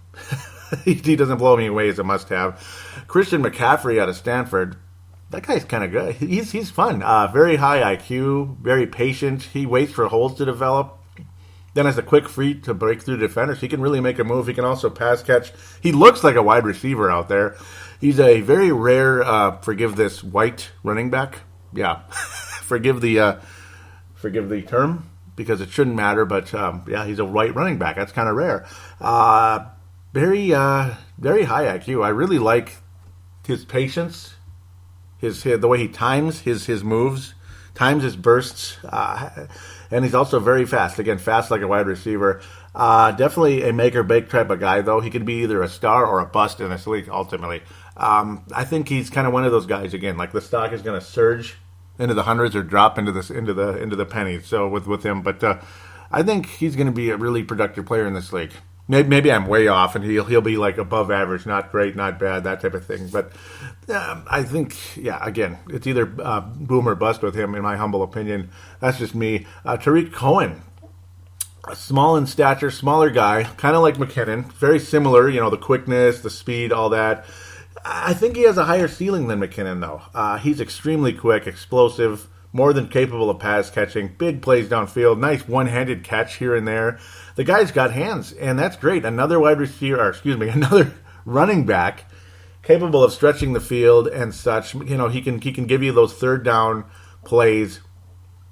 He doesn't blow me away as a must-have. Christian McCaffrey out of Stanford, that guy's kind of good. He's fun. Very high IQ, very patient. He waits for holes to develop. Then has a quick feet to break through defenders. He can really make a move. He can also pass catch. He looks like a wide receiver out there. He's a very rare, forgive this, white running back. Yeah, forgive the term because it shouldn't matter. But he's a white running back. That's kind of rare. Very high IQ. I really like his patience, the way he times his moves, times his bursts. And he's also very fast. Again, fast like a wide receiver. Definitely a make-or-break type of guy, though. He could be either a star or a bust in this league, ultimately. I think he's kind of one of those guys, again, like the stock is going to surge into the hundreds or drop into the pennies. So with him. But I think he's going to be a really productive player in this league. Maybe I'm way off, and he'll be like above average, not great, not bad, that type of thing. But I think, again, it's either boom or bust with him, in my humble opinion. That's just me. Tariq Cohen, small in stature, smaller guy, kind of like McKinnon, very similar. The quickness, the speed, all that. I think he has a higher ceiling than McKinnon, though. He's extremely quick, explosive, more than capable of pass catching, big plays downfield, nice one-handed catch here and there. The guy's got hands, and that's great. Another another running back capable of stretching the field and such. He can give you those 3rd down plays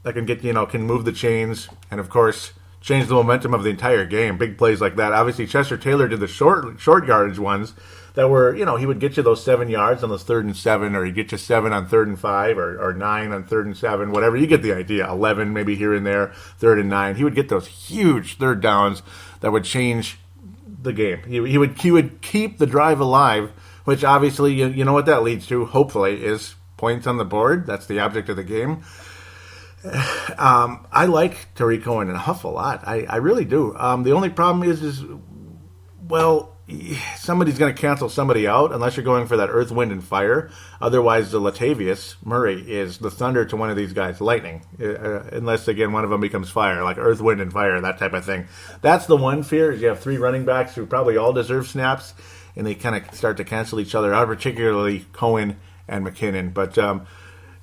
that can get can move the chains and of course change the momentum of the entire game. Big plays like that. Obviously, Chester Taylor did the short yardage ones that were, he would get you those 7 yards on those 3rd and 7, or he'd get you 7 on 3rd and 5, or 9 on 3rd and 7, whatever. You get the idea. 11 maybe here and there, 3rd and 9. He would get those huge 3rd downs that would change the game. He would keep the drive alive, which obviously, you know what that leads to, hopefully, is points on the board. That's the object of the game. I like Tariq Cohen an awful lot. I really do. The only problem is somebody's going to cancel somebody out unless you're going for that earth, wind, and fire. Otherwise, the Latavious Murry is the thunder to one of these guys, lightning. Unless, again, one of them becomes fire, like earth, wind, and fire, that type of thing. That's the one fear, is you have 3 running backs who probably all deserve snaps, and they kind of start to cancel each other out, particularly Cohen and McKinnon. But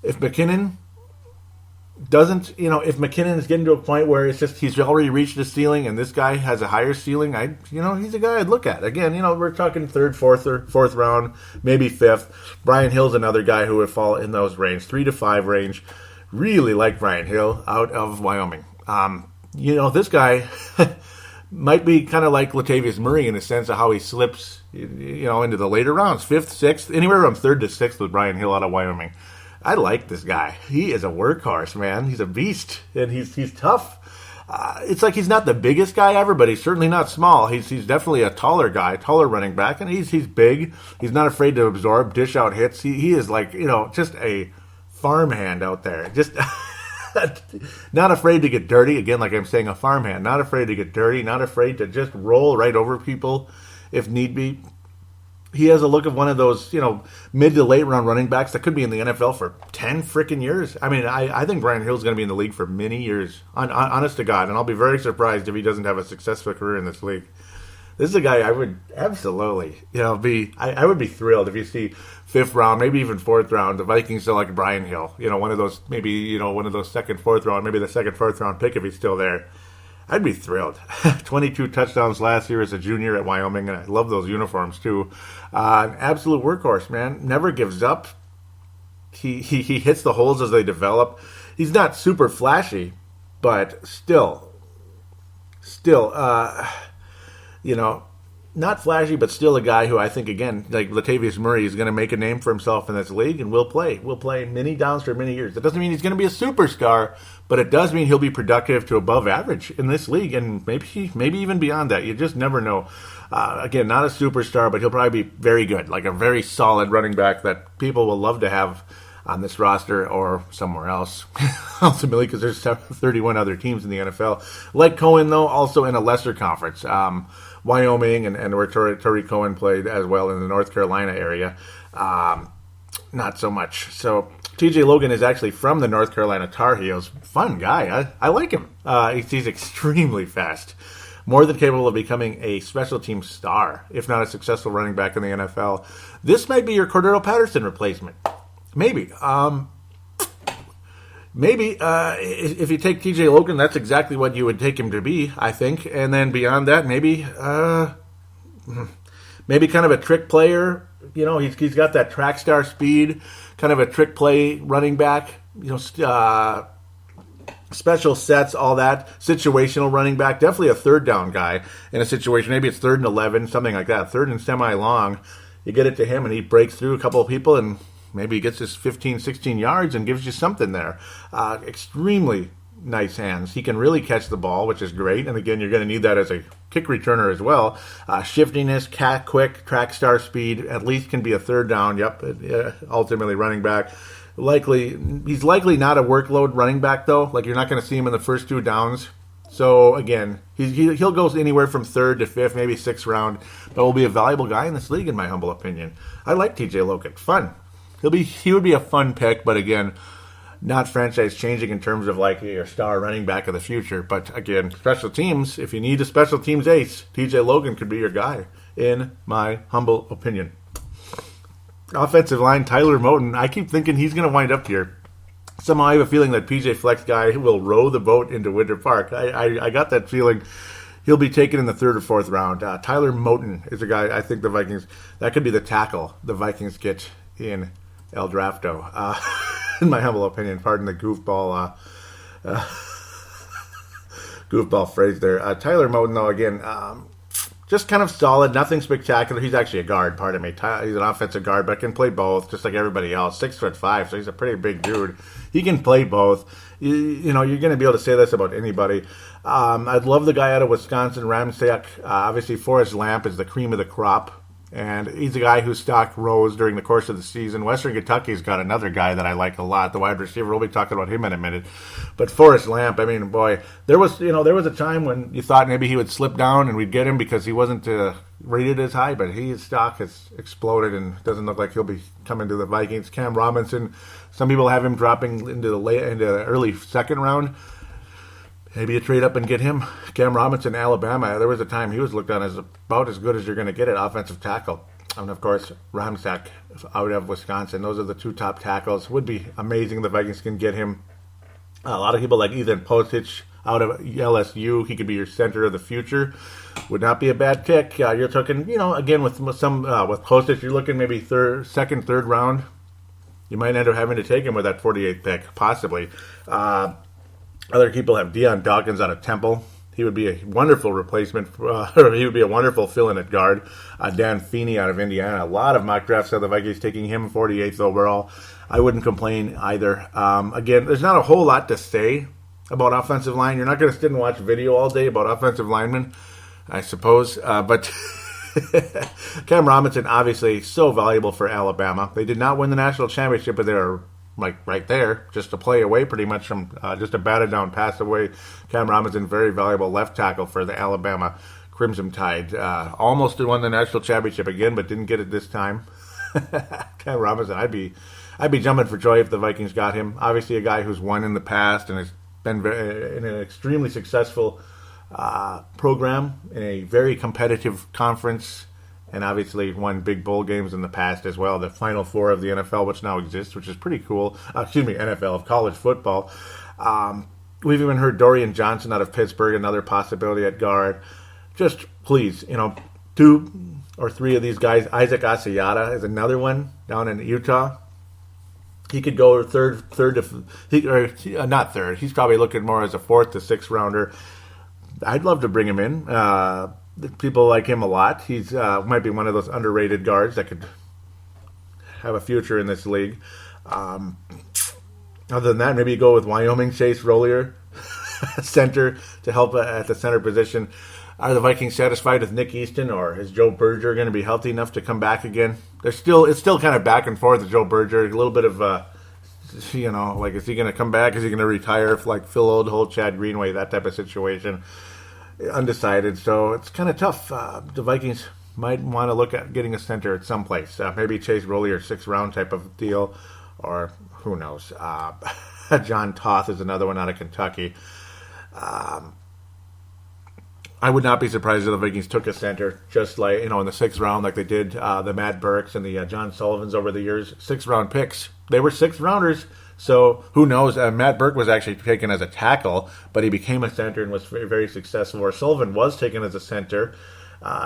if McKinnon doesn't, if McKinnon is getting to a point where it's just he's already reached the ceiling and this guy has a higher ceiling, he's a guy I'd look at. Again, we're talking third, fourth round, maybe fifth. Brian Hill's another guy who would fall in those range, 3 to 5 range. Really like Brian Hill out of Wyoming. This guy might be kind of like Latavious Murry in the sense of how he slips, into the later rounds, 5th, 6th, anywhere from 3rd to 6th with Brian Hill out of Wyoming. I like this guy. He is a workhorse, man. He's a beast, and he's tough. It's like he's not the biggest guy ever, but he's certainly not small. He's definitely a taller guy, taller running back, and he's big. He's not afraid to absorb, dish out hits. He is like, just a farmhand out there. Just not afraid to get dirty. Again, like I'm saying, a farmhand. Not afraid to get dirty. Not afraid to just roll right over people if need be. He has a look of one of those, mid to late round running backs that could be in the NFL for 10 freaking years. I mean, I think Brian Hill's going to be in the league for many years, honest to God, and I'll be very surprised if he doesn't have a successful career in this league. This is a guy I would absolutely, I would be thrilled if you see 5th round, maybe even 4th round, the Vikings select Brian Hill. One of those, maybe, one of those 2nd, 4th round, maybe the 2nd, 4th round pick if he's still there. I'd be thrilled. 22 touchdowns last year as a junior at Wyoming, and I love those uniforms too. An absolute workhorse, man. Never gives up. He hits the holes as they develop. He's not super flashy, but still, not flashy, but still a guy who I think, again, like Latavious Murry, is going to make a name for himself in this league and will play. Will play many downs for many years. That doesn't mean he's going to be a superstar, but it does mean he'll be productive to above average in this league, and maybe even beyond that. You just never know. Again, not a superstar, but he'll probably be very good, like a very solid running back that people will love to have on this roster or somewhere else, ultimately, because there's 31 other teams in the NFL. Like Cohen, though, also in a lesser conference. Wyoming and where Torrey Cohen played as well in the North Carolina area. Not so much. So TJ Logan is actually from the North Carolina Tar Heels. Fun guy. I like him. He's extremely fast. More than capable of becoming a special team star, if not a successful running back in the NFL. This might be your Cordero Patterson replacement. Maybe. Maybe if you take TJ Logan, that's exactly what you would take him to be, I think. And then beyond that, maybe kind of a trick player. He's got that track star speed, kind of a trick play running back. Special sets, all that. Situational running back. Definitely a third down guy in a situation. Maybe it's 3rd and 11, something like that. 3rd and semi-long. You get it to him, and he breaks through a couple of people, and maybe he gets his 15, 16 yards and gives you something there. Extremely nice hands. He can really catch the ball, which is great. And again, you're going to need that as a kick returner as well. Shiftiness, quick, track star speed, at least can be a 3rd down. Yep, ultimately running back. He's likely not a workload running back, though. Like, you're not going to see him in the first 2 downs. So, again, he'll go anywhere from 3rd to 5th, maybe 6th round, but will be a valuable guy in this league, in my humble opinion. I like TJ Logan. Fun. He would be a fun pick, but again, not franchise changing in terms of like your star running back of the future. But again, special teams, if you need a special teams ace, TJ Logan could be your guy, in my humble opinion. Offensive line, Tyler Moton. I keep thinking he's going to wind up here. Somehow I have a feeling that PJ Flex guy will row the boat into Winter Park. I got that feeling. He'll be taken in the 3rd or 4th round. Tyler Moton is a guy I think the Vikings, that could be the tackle the Vikings get in El Drafto, in my humble opinion. Pardon the goofball phrase there. Tyler Moton, though, again, just kind of solid, nothing spectacular. He's actually a guard, pardon me. He's an offensive guard, but can play both, just like everybody else. 6'5", so he's a pretty big dude. He can play both. You're going to be able to say this about anybody. I'd love the guy out of Wisconsin, Ramsek. Obviously, Forrest Lamp is the cream of the crop. And he's a guy whose stock rose during the course of the season. Western Kentucky's got another guy that I like a lot, the wide receiver. We'll be talking about him in a minute. But Forrest Lamp, I mean, boy, there was a time when you thought maybe he would slip down and we'd get him because he wasn't rated as high, but his stock has exploded and doesn't look like he'll be coming to the Vikings. Cam Robinson, some people have him dropping into the early 2nd round. Maybe you trade up and get him. Cam Robinson, Alabama. There was a time he was looked on as about as good as you're going to get at offensive tackle. And, of course, Ramsek out of Wisconsin. Those are the 2 top tackles. Would be amazing if the Vikings can get him. A lot of people like Ethan Postich out of LSU. He could be your center of the future. Would not be a bad pick. You're talking, again, with some with Postich, you're looking maybe second, third round. You might end up having to take him with that 48th pick, possibly. Other people have Deion Dawkins out of Temple. He would be a wonderful replacement. He would be a wonderful fill-in at guard. Dan Feeney out of Indiana. A lot of mock drafts have the Vikings taking him 48th overall. I wouldn't complain either. Again, there's not a whole lot to say about offensive line. You're not going to sit and watch video all day about offensive linemen, I suppose. But Cam Robinson, obviously, so valuable for Alabama. They did not win the national championship, but they were right there, just a play away pretty much from just a batted down pass away. Cam Robinson, very valuable left tackle for the Alabama Crimson Tide. Almost won the national championship again, but didn't get it this time. Cam Robinson, I'd be jumping for joy if the Vikings got him. Obviously a guy who's won in the past and has been in an extremely successful program in a very competitive conference, and obviously won big bowl games in the past as well. The Final Four of the NFL, which now exists, which is pretty cool. NFL of college football. We've even heard Dorian Johnson out of Pittsburgh, another possibility at guard. Just please, 2 or 3 of these guys. Isaac Asiata is another one down in Utah. He could go not third. He's probably looking more as a 4th to 6th rounder. I'd love to bring him in. People like him a lot. He's might be one of those underrated guards that could have a future in this league. Other than that, maybe you go with Wyoming Chase Rollier, center, to help at the center position. Are the Vikings satisfied with Nick Easton, or is Joe Berger going to be healthy enough to come back again? It's still kind of back and forth with Joe Berger. A little bit of, is he going to come back? Is he going to retire like Phil Oldholt, Chad Greenway, that type of situation? Undecided, so it's kind of tough. The Vikings might want to look at getting a center at some place. Maybe Chase Rollier, 6th round type of deal, or who knows. John Toth is another one out of Kentucky. I would not be surprised if the Vikings took a center, just like, in the 6th round, like they did the Matt Burks and the John Sullivans over the years. 6th round picks. They were 6th rounders, so who knows? Matt Burke was actually taken as a tackle, but he became a center and was very, very successful. Or Sullivan was taken as a center.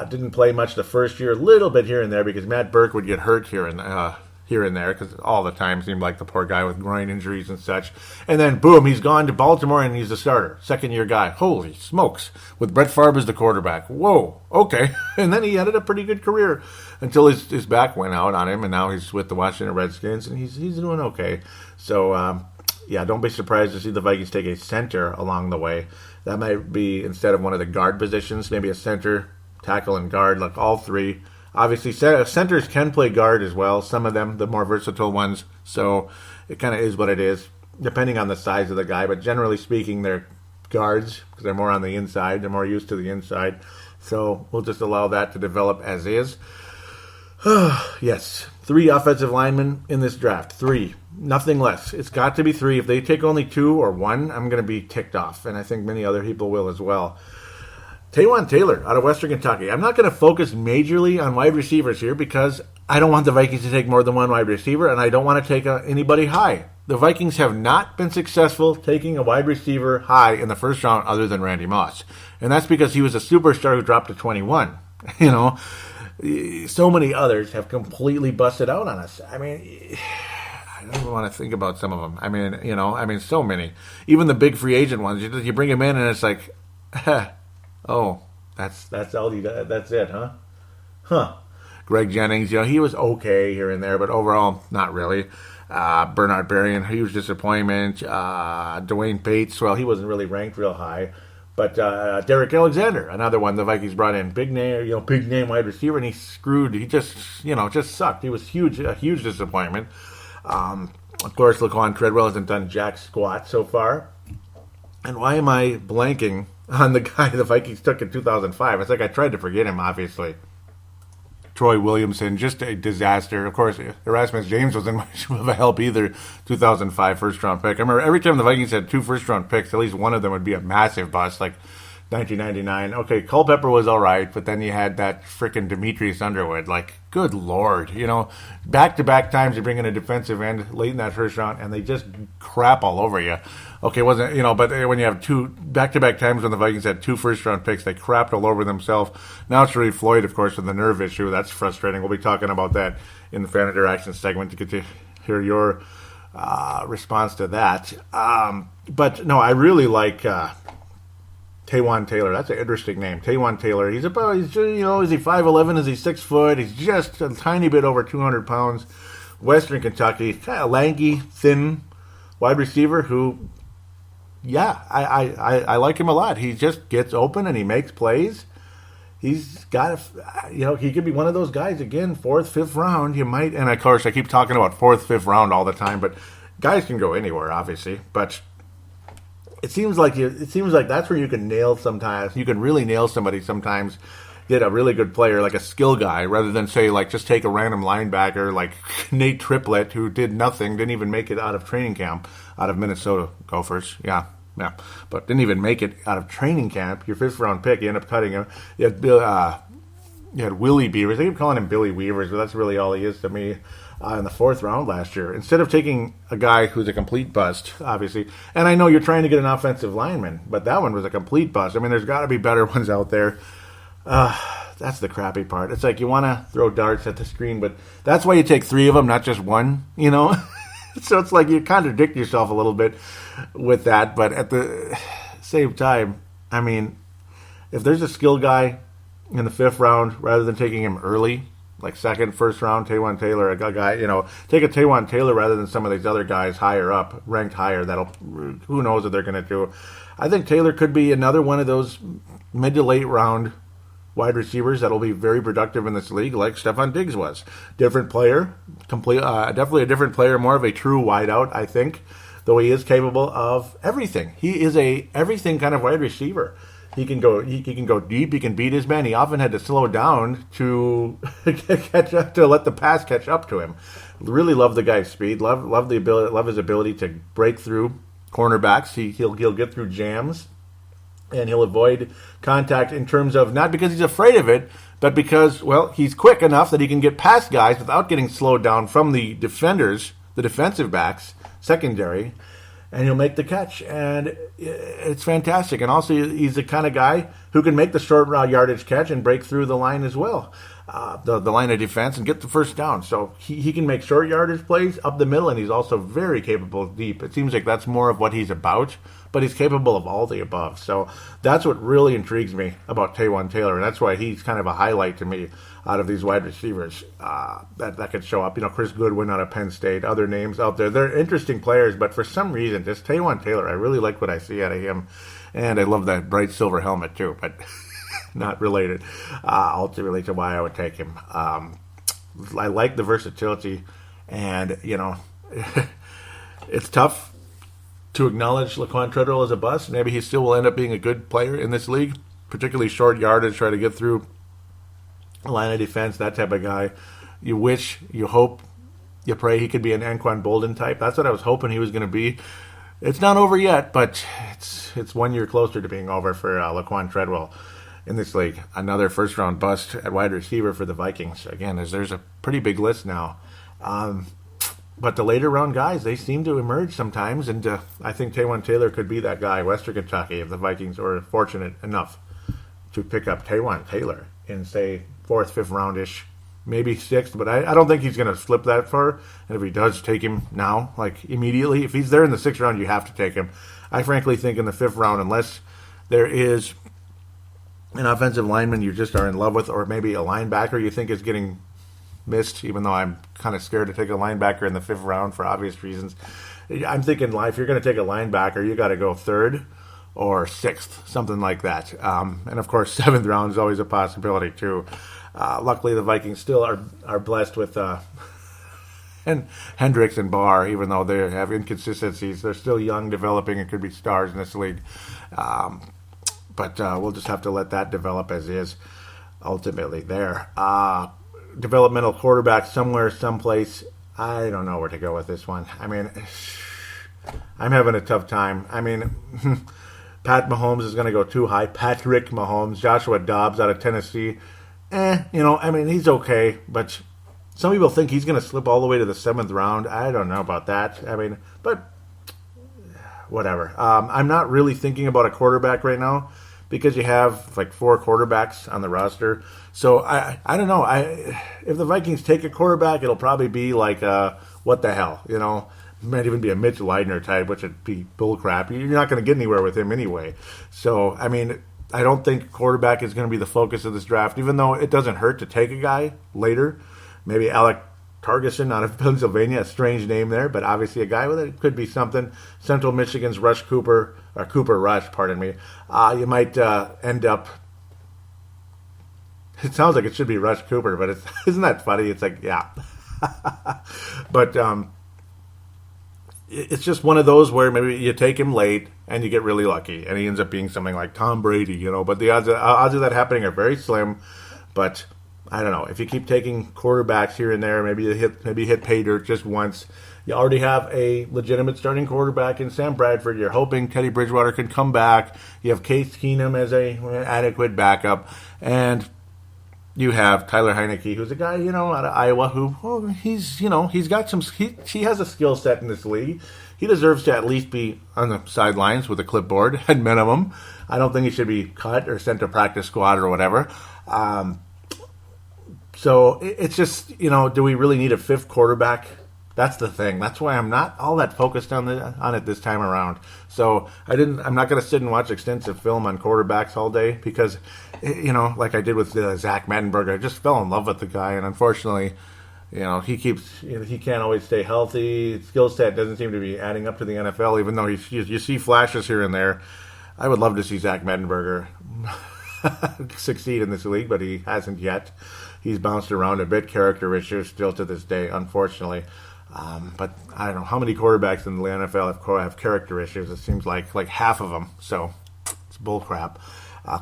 Didn't play much the first year, a little bit here and there, because Matt Burke would get hurt here and there, because all the time seemed like the poor guy with groin injuries and such. And then, boom, he's gone to Baltimore and he's the starter. 2nd-year guy. Holy smokes. With Brett Favre as the quarterback. Whoa, okay. And then he had a pretty good career until his back went out on him, and now he's with the Washington Redskins, and he's doing okay. So, don't be surprised to see the Vikings take a center along the way. That might be, instead of one of the guard positions, maybe a center, tackle, and guard, like all 3. Obviously, centers can play guard as well, some of them, the more versatile ones. So it kind of is what it is, depending on the size of the guy. But generally speaking, they're guards because they're more on the inside. They're more used to the inside. So we'll just allow that to develop as is. Yes, 3 offensive linemen in this draft. 3. Nothing less. It's got to be 3. If they take only 2 or 1, I'm going to be ticked off. And I think many other people will as well. Taywan Taylor out of Western Kentucky. I'm not going to focus majorly on wide receivers here because I don't want the Vikings to take more than one wide receiver, and I don't want to take anybody high. The Vikings have not been successful taking a wide receiver high in the first round other than Randy Moss. And that's because he was a superstar who dropped to 21. So many others have completely busted out on us. I mean, I don't even want to think about some of them. So many. Even the big free agent ones, you bring them in and it's like, oh, that's all he does. That's it, huh? Huh. Greg Jennings, he was okay here and there, but overall, not really. Bernard Berrien, huge disappointment. Dwayne Bates, well, he wasn't really ranked real high. But Derek Alexander, another one the Vikings brought in, big name wide receiver, and he screwed. He just sucked. He was a huge disappointment. Of course, Laquan Treadwell hasn't done jack squat so far. And why am I blanking on the guy the Vikings took in 2005? It's like I tried to forget him, obviously. Troy Williamson, just a disaster. Of course, Erasmus James wasn't much of a help either, 2005 first-round pick. I remember every time the Vikings had 2 first-round picks, at least one of them would be a massive bust, like 1999. Okay, Culpepper was all right, but then you had that frickin' Demetrius Underwood. Like, good Lord. Back-to-back times you bring in a defensive end late in that first round, and they just crap all over you. Okay, wasn't, but when you have two back-to-back times when the Vikings had 2 first-round picks, they crapped all over themselves. Now it's Riley Floyd, of course, with the nerve issue. That's frustrating. We'll be talking about that in the fan interaction segment to get to hear your response to that. But no, I really like Taywan Taylor. That's an interesting name. Taywan Taylor. He's, is he 5'11"? Is he 6 foot? He's just a tiny bit over 200 pounds. Western Kentucky, kind of lanky, thin wide receiver who, I like him a lot. He just gets open and he makes plays. He's got, he could be one of those guys, again, 4th, 5th round. You might, and of course, I keep talking about 4th, 5th round all the time, but guys can go anywhere, obviously. But it seems like that's where you can nail sometimes. You can really nail somebody sometimes. Get a really good player, like a skill guy, rather than say, like, just take a random linebacker like Nate Triplett, who did nothing, didn't even make it out of training camp, out of Minnesota Gophers. Yeah, but didn't even make it out of training camp. Your 5th round pick, you end up cutting him. You had Willie Beavers. I keep calling him Billy Weavers, but that's really all he is to me. In the 4th round last year, instead of taking a guy who's a complete bust, obviously, and I know you're trying to get an offensive lineman, but that one was a complete bust. I mean, there's got to be better ones out there. That's the crappy part. It's like you want to throw darts at the screen, but that's why you take 3 of them, not just one, So it's like you contradict yourself a little bit with that, but at the same time, I mean, if there's a skill guy in the 5th round, rather than taking him early, like 2nd, 1st round, Taywan Taylor, a guy, take a Taywan Taylor rather than some of these other guys higher up, ranked higher, who knows what they're going to do. I think Taylor could be another one of those mid to late round wide receivers that'll be very productive in this league, like Stephon Diggs was. Different player, definitely a different player, more of a true wideout, I think, though he is capable of everything. He is a everything kind of wide receiver. He can go deep. He can beat his man. He often had to slow down to catch up, to let the pass catch up to him. Really love the guy's speed. Love his ability to break through cornerbacks. He'll get through jams. And he'll avoid contact in terms of, not because he's afraid of it, but because, he's quick enough that he can get past guys without getting slowed down from the defenders, the defensive backs, secondary, and he'll make the catch. And it's fantastic. And also, he's the kind of guy who can make the short yardage catch and break through the line as well, the line of defense, and get the first down. So he can make short yardage plays up the middle, and he's also very capable deep. It seems like that's more of what he's about, but he's capable of all the above. So that's what really intrigues me about Taywan Taylor, and that's why he's kind of a highlight to me out of these wide receivers that could show up. Chris Goodwin out of Penn State, other names out there. They're interesting players, but for some reason, just Taywan Taylor, I really like what I see out of him, and I love that bright silver helmet too, but not related ultimately to why I would take him. I like the versatility, and, it's tough to acknowledge Laquan Treadwell as a bust. Maybe he still will end up being a good player in this league, particularly short yardage, try to get through a line of defense, that type of guy. You wish, you hope, you pray he could be an Anquan Bolden type. That's what I was hoping he was going to be. It's not over yet, but it's 1 year closer to being over for Laquan Treadwell in this league. Another first-round bust at wide receiver for the Vikings. Again, there's a pretty big list now. But the later round guys, they seem to emerge sometimes, and I think Taywan Taylor could be that guy. Western Kentucky, if the Vikings were fortunate enough to pick up Taywan Taylor in, say, 4th, 5th roundish, maybe 6th, but I don't think he's going to slip that far. And if he does, take him now, like immediately. If he's there in the 6th round, you have to take him. I frankly think in the 5th round, unless there is an offensive lineman you just are in love with, or maybe a linebacker you think is getting missed, even though I'm kind of scared to take a linebacker in the 5th round for obvious reasons. I'm thinking, if you're going to take a linebacker, you got to go 3rd or 6th, something like that. And of course, 7th round is always a possibility too. Luckily, the Vikings still are blessed with Hendricks and Barr, even though they have inconsistencies. They're still young, developing, and could be stars in this league. But we'll just have to let that develop as is ultimately there. Developmental quarterback somewhere, someplace. I don't know where to go with this one. I mean, I'm having a tough time. I mean, Pat Mahomes is going to go too high. Patrick Mahomes, Joshua Dobbs out of Tennessee. He's okay, but some people think he's going to slip all the way to the 7th round. I don't know about that. But whatever. I'm not really thinking about a quarterback right now because you have like 4 quarterbacks on the roster. So I don't know. If the Vikings take a quarterback, it'll probably be like what the hell, you know? It might even be a Mitch Leidner type, which would be bullcrap. You're not going to get anywhere with him anyway. So, I mean, I don't think quarterback is going to be the focus of this draft, even though it doesn't hurt to take a guy later. Maybe Alec Targeson out of Pennsylvania, a strange name there, but obviously a guy with it could be something. Central Michigan's Cooper Rush, pardon me. You might end up. It sounds like it should be Rush Cooper, but isn't that funny? It's like, yeah. But it's just one of those where maybe you take him late and you get really lucky, and he ends up being something like Tom Brady, you know. But the odds of that happening are very slim. But I don't know. If you keep taking quarterbacks here and there, maybe you hit pay dirt just once. You already have a legitimate starting quarterback in Sam Bradford. You're hoping Teddy Bridgewater can come back. You have Case Keenum as an adequate backup, and you have Tyler Heineke, who's a guy, you know, out of Iowa who, he's got some, he has a skill set in this league. He deserves to at least be on the sidelines with a clipboard at minimum. I don't think he should be cut or sent to practice squad or whatever. So it's just, you know, do we really need a 5th quarterback? That's the thing. That's why I'm not all that focused on it this time around. So I'm not going to sit and watch extensive film on quarterbacks all day because, you know, like I did with Zach Mettenberger, I just fell in love with the guy, and unfortunately, you know, he can't always stay healthy. His skill set doesn't seem to be adding up to the NFL, even though you see flashes here and there. I would love to see Zach Mettenberger succeed in this league, but he hasn't yet. He's bounced around a bit, character issues still to this day, unfortunately. But I don't know how many quarterbacks in the NFL have character issues. It seems like half of them. So it's bullcrap.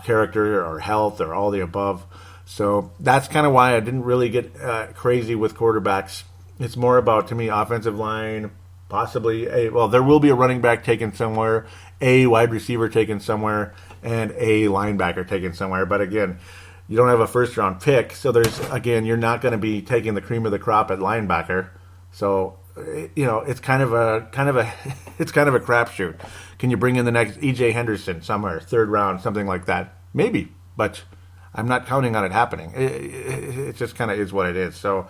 Character or health or all the above. So that's kind of why I didn't really get crazy with quarterbacks. It's more about, to me, offensive line, possibly there will be a running back taken somewhere, a wide receiver taken somewhere, and a linebacker taken somewhere. But again, you don't have a first-round pick, so you're not going to be taking the cream of the crop at linebacker. So, you know, it's kind of a crapshoot. Can you bring in the next E.J. Henderson somewhere, 3rd round, something like that? Maybe, but I'm not counting on it happening. It just kind of is what it is. So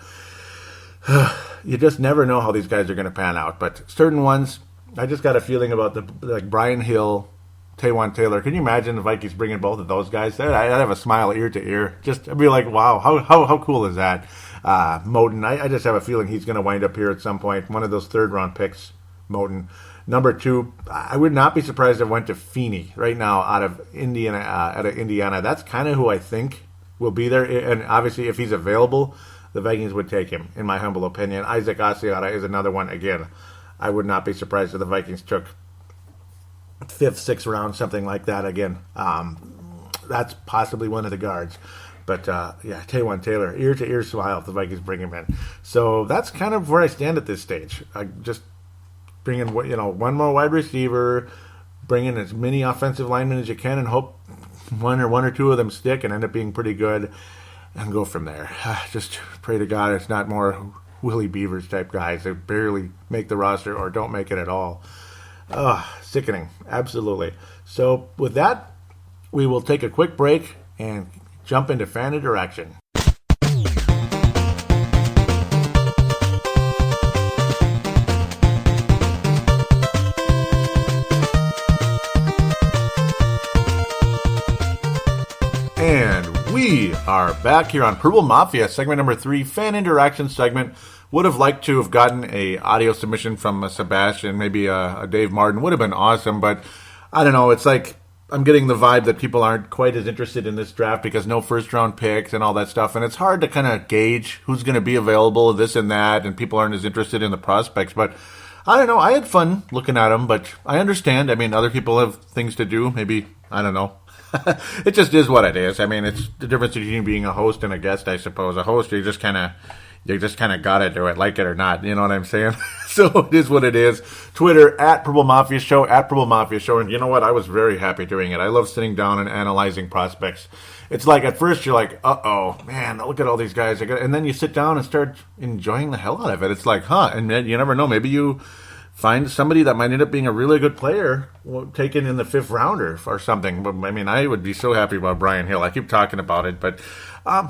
you just never know how these guys are going to pan out. But certain ones, I just got a feeling about like Brian Hill, Taywan Taylor. Can you imagine the Vikings bringing both of those guys? I'd have a smile ear to ear. I'd be like, wow, how cool is that? Moten, I just have a feeling he's going to wind up here at some point. One of those 3rd round picks, Moten. Number 2, I would not be surprised if it went to Feeney right now out of Indiana. That's kind of who I think will be there. And obviously, if he's available, the Vikings would take him, in my humble opinion. Isaac Asiata is another one. Again, I would not be surprised if the Vikings took 5th, 6th round, something like that. Again, that's possibly one of the guards. But, Taywan Taylor, ear-to-ear smile if the Vikings bring him in. So that's kind of where I stand at this stage. I just bring in, one more wide receiver, bring in as many offensive linemen as you can, and hope one or two of them stick and end up being pretty good, and go from there. Just pray to God it's not more Willie Beavers type guys that barely make the roster or don't make it at all. Sickening. Absolutely. So with that, we will take a quick break and jump into fan interaction. And we are back here on Purple Mafia, segment number 3, fan interaction segment. Would have liked to have gotten a audio submission from Sebastian, maybe a Dave Martin. Would have been awesome, but I don't know. It's like I'm getting the vibe that people aren't quite as interested in this draft because no first-round picks and all that stuff. And it's hard to kind of gauge who's going to be available, this and that, and people aren't as interested in the prospects. But I don't know. I had fun looking at them, but I understand. I mean, other people have things to do. Maybe, I don't know. It just is what it is. I mean, it's the difference between being a host and a guest, I suppose. A host, you just kind of got to do it, like it or not. You know what I'm saying? So it is what it is. Twitter, at Purple Mafia Show, at Purple Mafia Show. And you know what? I was very happy doing it. I love sitting down and analyzing prospects. It's like, at first you're like, uh-oh, man, look at all these guys. And then you sit down and start enjoying the hell out of it. It's like, and you never know. Maybe you find somebody that might end up being a really good player taken in the 5th rounder or something. But, I mean, I would be so happy about Brian Hill. I keep talking about it, but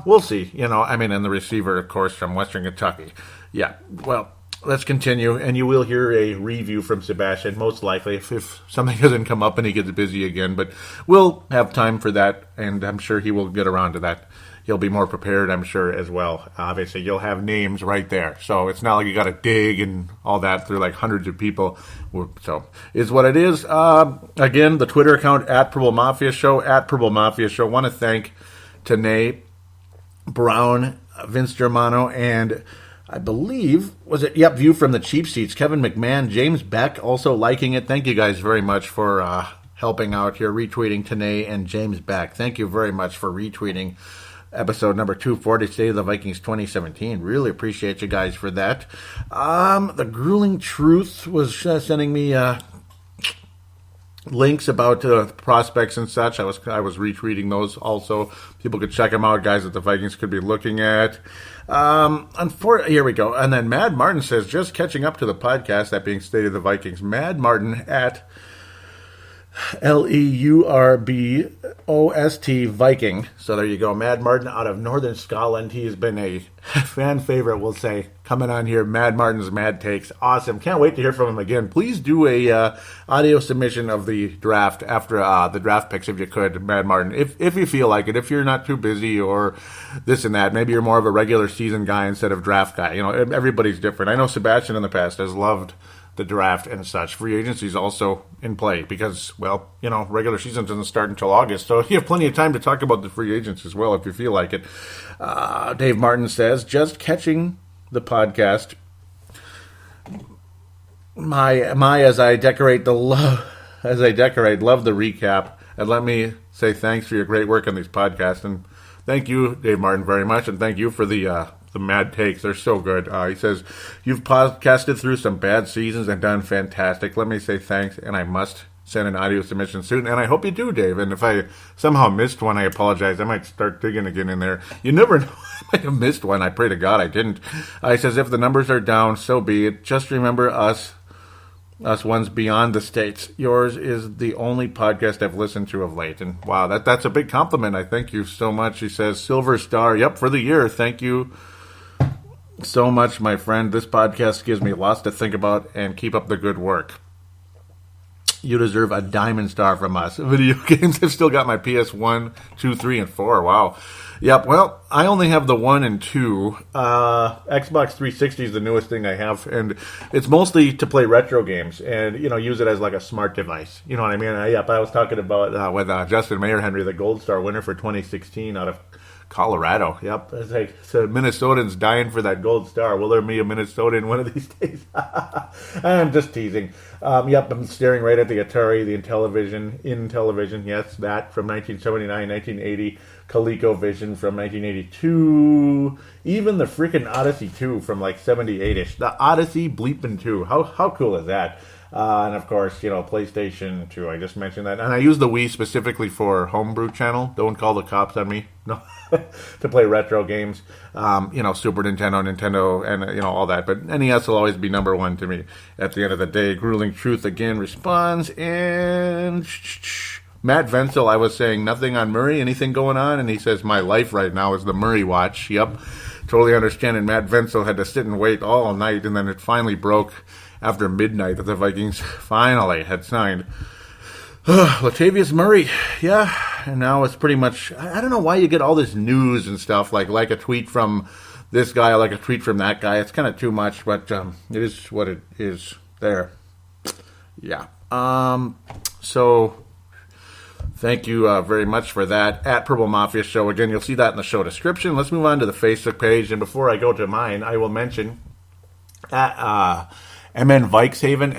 we'll see. And the receiver, of course, from Western Kentucky. Yeah, well, let's continue, and you will hear a review from Sebastian, most likely, if something doesn't come up and he gets busy again. But we'll have time for that, and I'm sure he will get around to that. He'll be more prepared, I'm sure, as well. Obviously, you'll have names right there. So it's not like you got to dig and all that through like hundreds of people. So it's what it is. Again, the Twitter account, @PurpleMafiaShow, @PurpleMafiaShow. Want to thank Tanae Brown, Vince Germano, and I believe, View from the Cheap Seats, Kevin McMahon, James Beck also liking it. Thank you guys very much for helping out here, retweeting Tanae and James Beck. Thank you very much for retweeting episode number 240, State of the Vikings 2017. Really appreciate you guys for that. The Grueling Truth was sending me links about prospects and such. I was retweeting those also. People could check them out, guys that the Vikings could be looking at. Here we go. And then Mad Martin says, just catching up to the podcast, that being State of the Vikings. Mad Martin at LEURBOST Viking. So there you go. Mad Martin out of Northern Scotland. He has been a fan favorite, we'll say, coming on here. Mad Martin's Mad Takes. Awesome. Can't wait to hear from him again. Please do a audio submission of the draft after the draft picks if you could, Mad Martin. If you feel like it. If you're not too busy or this and that. Maybe you're more of a regular season guy instead of draft guy. Everybody's different. I know Sebastian in the past has loved the draft and such. Free agency is also in play because, regular season doesn't start until August, so you have plenty of time to talk about the free agents as well if you feel like it. Dave Martin says, just catching the podcast. As I decorate, love the recap, and let me say thanks for your great work on these podcasts, and thank you, Dave Martin, very much, and thank you for the Mad Takes. They're so good. He says, you've podcasted through some bad seasons and done fantastic. Let me say thanks, and I must send an audio submission soon, and I hope you do, Dave. And if I somehow missed one, I apologize. I might start digging again in there. You never know. I might have missed one. I pray to God I didn't. He says, if the numbers are down, so be it. Just remember us ones beyond the States. Yours is the only podcast I've listened to of late. And wow, that's a big compliment. I thank you so much. He says, Silver Star. Yep, for the year. Thank you so much, my friend. This podcast gives me lots to think about, and keep up the good work. You deserve a diamond star from us. Video games, I've still got my PS1, 2, 3, and 4. Wow. Yep, well, I only have the 1 and 2. Xbox 360 is the newest thing I have, and it's mostly to play retro games and, use it as like a smart device. You know what I mean? I was talking about with Justin Mayer Henry, the Gold Star winner for 2016 out of Colorado. Yep. It's like, so Minnesotans dying for that gold star. Will there be a Minnesotan one of these days? I'm just teasing. Yep, I'm staring right at the Atari, the Intellivision. Yes, that from 1979, 1980. ColecoVision from 1982. Even the freaking Odyssey 2 from like 78-ish. The Odyssey bleeping 2. How cool is that? And of course, PlayStation 2. I just mentioned that. And I use the Wii specifically for Homebrew channel. Don't call the cops on me. No. To play retro games. Super Nintendo, and, all that. But NES will always be number one to me at the end of the day. Grueling Truth again responds. And Matt Venzel, I was saying nothing on Murray. Anything going on? And he says, my life right now is the Murray watch. Yep. Totally understand. And Matt Venzel had to sit and wait all night. And then it finally broke after midnight that the Vikings finally had signed Latavious Murray. Yeah, and now it's pretty much, I don't know why you get all this news and stuff, like a tweet from this guy, like a tweet from that guy. It's kind of too much, but it is what it is there. Yeah. So thank you very much for that. At Purple Mafia Show. Again, you'll see that in the show description. Let's move on to the Facebook page. And before I go to mine, I will mention at MN Vikings Haven,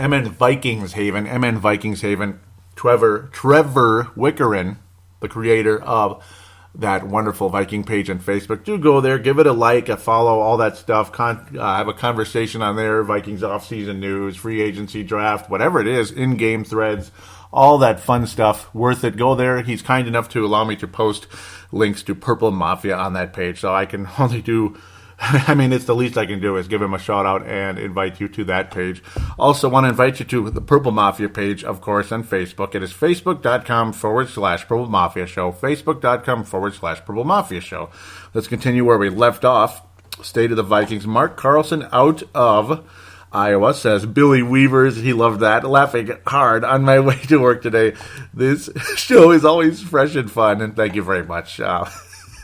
Trevor Wickerin, the creator of that wonderful Viking page on Facebook. Do go there, give it a like, a follow, all that stuff. Have a conversation on there, Vikings off-season news, free agency draft, whatever it is, in-game threads, all that fun stuff. Worth it. Go there. He's kind enough to allow me to post links to Purple Mafia on that page, so I can only do I mean, it's the least I can do is give him a shout out and invite you to that page. Also want to invite you to the Purple Mafia page, of course, on Facebook. It is facebook.com/Purple Mafia Show. Facebook.com/Purple Mafia Show. Let's continue where we left off. State of the Vikings. Mark Carlson out of Iowa says, Billy Weavers, he loved that. Laughing hard on my way to work today. This show is always fresh and fun, and thank you very much.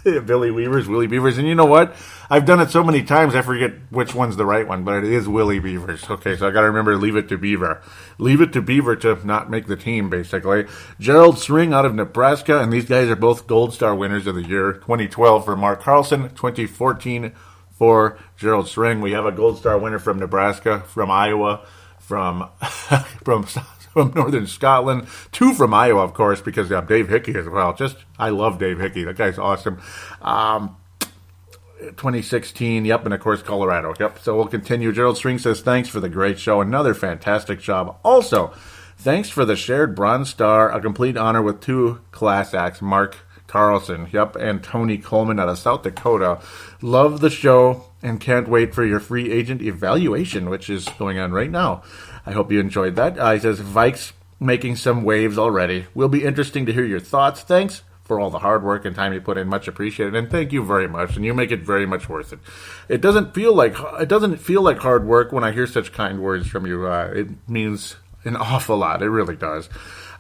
Billy Weavers, Willie Beavers. And you know what? I've done it so many times, I forget which one's the right one, but it is Willie Beavers. Okay, so I got to remember, leave it to Beaver. Leave it to Beaver to not make the team, basically. Gerald String out of Nebraska, and these guys are both Gold Star winners of the year. 2012 for Mark Carlson, 2014 for Gerald String. We have a Gold Star winner from Nebraska, from Iowa, from Northern Scotland, 2 from Iowa, of course, because Dave Hickey as well. I love Dave Hickey. That guy's awesome. 2016, yep, and of course Colorado. Yep, so we'll continue. Gerald String says, thanks for the great show. Another fantastic job. Also, thanks for the shared Bronze Star, a complete honor with 2 class acts, Mark Carlson, yep, and Tony Coleman out of South Dakota. Love the show and can't wait for your free agent evaluation, which is going on right now. I hope you enjoyed that. He says, Vikes making some waves already. Will be interesting to hear your thoughts. Thanks for all the hard work and time you put in. Much appreciated. And thank you very much. And you make it very much worth it. It doesn't feel like hard work when I hear such kind words from you. It means an awful lot. It really does.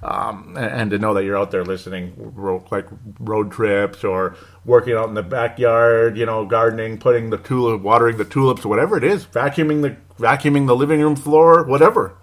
And to know that you're out there listening, like road trips or working out in the backyard, gardening, watering the tulips, whatever it is, vacuuming the living room floor, whatever,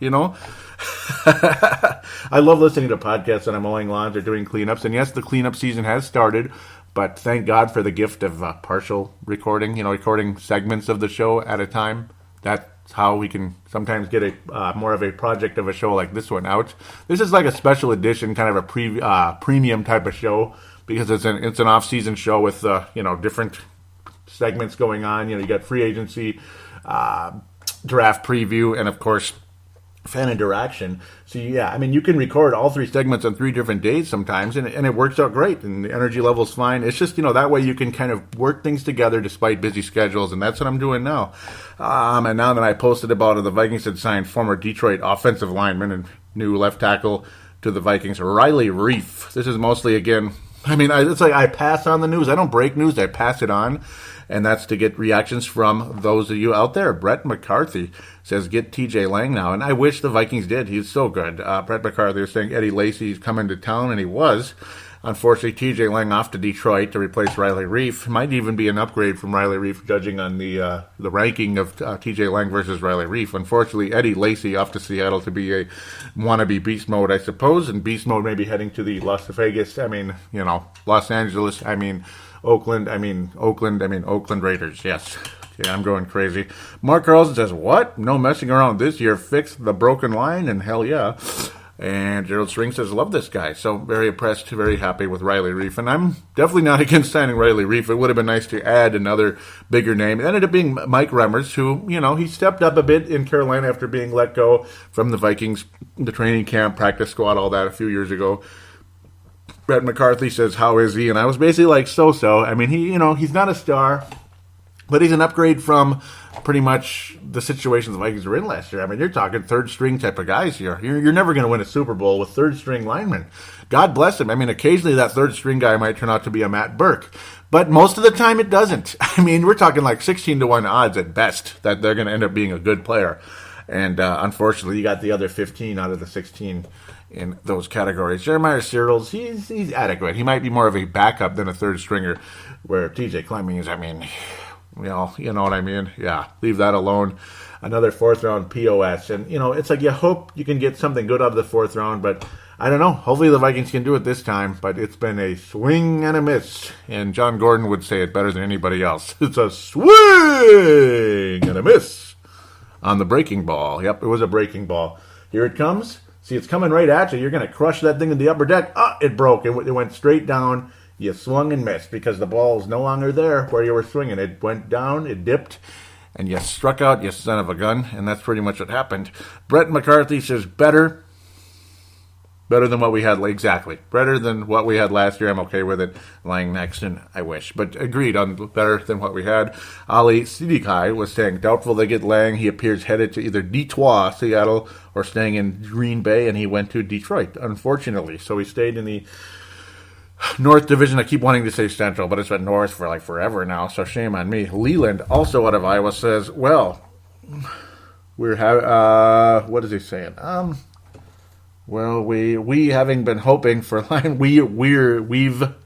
I love listening to podcasts when I'm mowing lawns or doing cleanups. And yes, the cleanup season has started, but thank God for the gift of partial recording, recording segments of the show at a time. That's how we can sometimes get more of a project of a show like this one out. This is like a special edition, kind of a premium type of show, because it's an off-season show with different segments going on. You got free agency, draft preview, and of course fan interaction. So yeah, I mean, you can record all 3 segments on 3 different days sometimes, and it works out great, and the energy level's fine. It's just, that way you can kind of work things together despite busy schedules, and that's what I'm doing now. And now that I posted about it, the Vikings had signed former Detroit offensive lineman and new left tackle to the Vikings, Riley Reiff. This is mostly, again, it's like I pass on the news. I don't break news, I pass it on. And that's to get reactions from those of you out there. Brett McCarthy says, get TJ Lang now. And I wish the Vikings did. He's so good. Brett McCarthy was saying Eddie Lacy's coming to town, and he was. Unfortunately, TJ Lang off to Detroit to replace Riley Reiff. Might even be an upgrade from Riley Reiff, judging on the ranking of TJ Lang versus Riley Reiff. Unfortunately, Eddie Lacy off to Seattle to be a wannabe beast mode, I suppose. And beast mode maybe heading to the Los Angeles, Oakland Raiders, yes. Yeah, I'm going crazy. Mark Carlson says, what? No messing around this year. Fix the broken line, and hell yeah. And Gerald String says, love this guy. So very impressed, very happy with Riley Reiff. And I'm definitely not against signing Riley Reiff. It would have been nice to add another bigger name. It ended up being Mike Remmers, who, he stepped up a bit in Carolina after being let go from the Vikings, the training camp, practice squad, all that a few years ago. Brett McCarthy says, how is he? And I was basically like, so-so. I mean, he's not a star, but he's an upgrade from pretty much the situation the Vikings were in last year. I mean, you're talking third-string type of guys here. You're never going to win a Super Bowl with third-string linemen. God bless him. I mean, occasionally that third-string guy might turn out to be a Matt Burke, but most of the time it doesn't. I mean, we're talking like 16-1 odds at best that they're going to end up being a good player. And unfortunately, you got the other 15 out of the 16 in those categories. Jeremiah Searles, he's adequate. He might be more of a backup than a third stringer, where TJ Clemming is, you know what I mean? Yeah, leave that alone. Another 4th round POS. And, it's like you hope you can get something good out of the 4th round, but I don't know. Hopefully the Vikings can do it this time, but it's been a swing and a miss. And John Gordon would say it better than anybody else. It's a swing and a miss on the breaking ball. Yep, it was a breaking ball. Here it comes. See, it's coming right at you. You're going to crush that thing in the upper deck. It broke. It went straight down. You swung and missed because the ball is no longer there where you were swinging. It went down, it dipped, and you struck out, you son of a gun, and that's pretty much what happened. Brett McCarthy says, better Better than what we had, exactly. Better than what we had last year. I'm okay with it. Lang next, and I wish. But agreed on better than what we had. Ali Sidikai was saying, doubtful they get Lang. He appears headed to either Detroit, Seattle, or staying in Green Bay, and he went to Detroit, unfortunately. So he stayed in the North Division. I keep wanting to say Central, but it's been North for like forever now, so shame on me. Leland, also out of Iowa, says, well, what is he saying? Well, we having been hoping for line,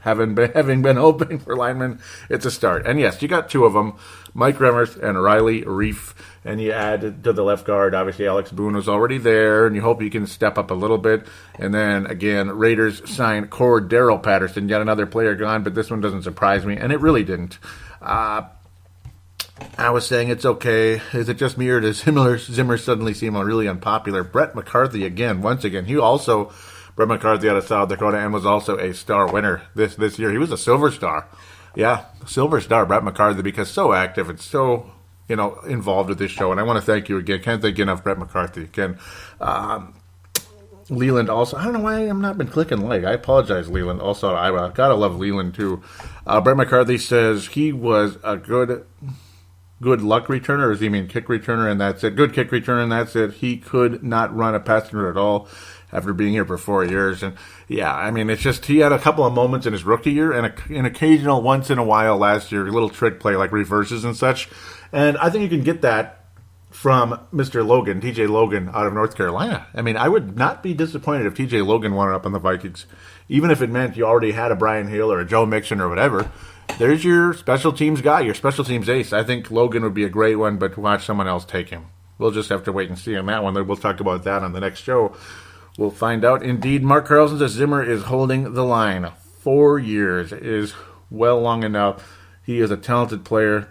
having been hoping for linemen, it's a start. And yes, you got two of them, Mike Remmers and Riley Reiff, and you add to the left guard, obviously Alex Boone was already there, and you hope you can step up a little bit. And then again, Raiders signed Cordero Patterson, yet another player gone, but this one doesn't surprise me, and it really didn't. I was saying it's okay. Is it just me, or does Zimmer suddenly seem really unpopular? Brett McCarthy once again. Brett McCarthy out of South Dakota, and was also a star winner this year. He was a silver star. Yeah, silver star, Brett McCarthy, because so active and so, involved with this show. And I want to thank you again. Can't thank you enough, Brett McCarthy again. Leland also. I don't know why I've not been clicking like. I apologize, Leland. Also, I gotta love Leland too. Brett McCarthy says he was a good luck returner, or does he mean kick returner, and that's it? Good kick returner, and that's it. He could not run a pass at all after being here for 4 years. And yeah, I mean, it's just he had a couple of moments in his rookie year and an occasional once in a while last year, a little trick play like reverses and such. And I think you can get that from Mr. Logan, TJ Logan out of North Carolina. I mean, I would not be disappointed if TJ Logan wound up on the Vikings, even if it meant you already had a Brian Hill or a Joe Mixon or whatever. There's your special teams guy, your special teams ace. I think Logan would be a great one, but watch someone else take him. We'll just have to wait and see on that one. We'll talk about that on the next show. We'll find out. Indeed, Mark Carlson says Zimmer is holding the line. 4 years is well long enough. He is a talented player,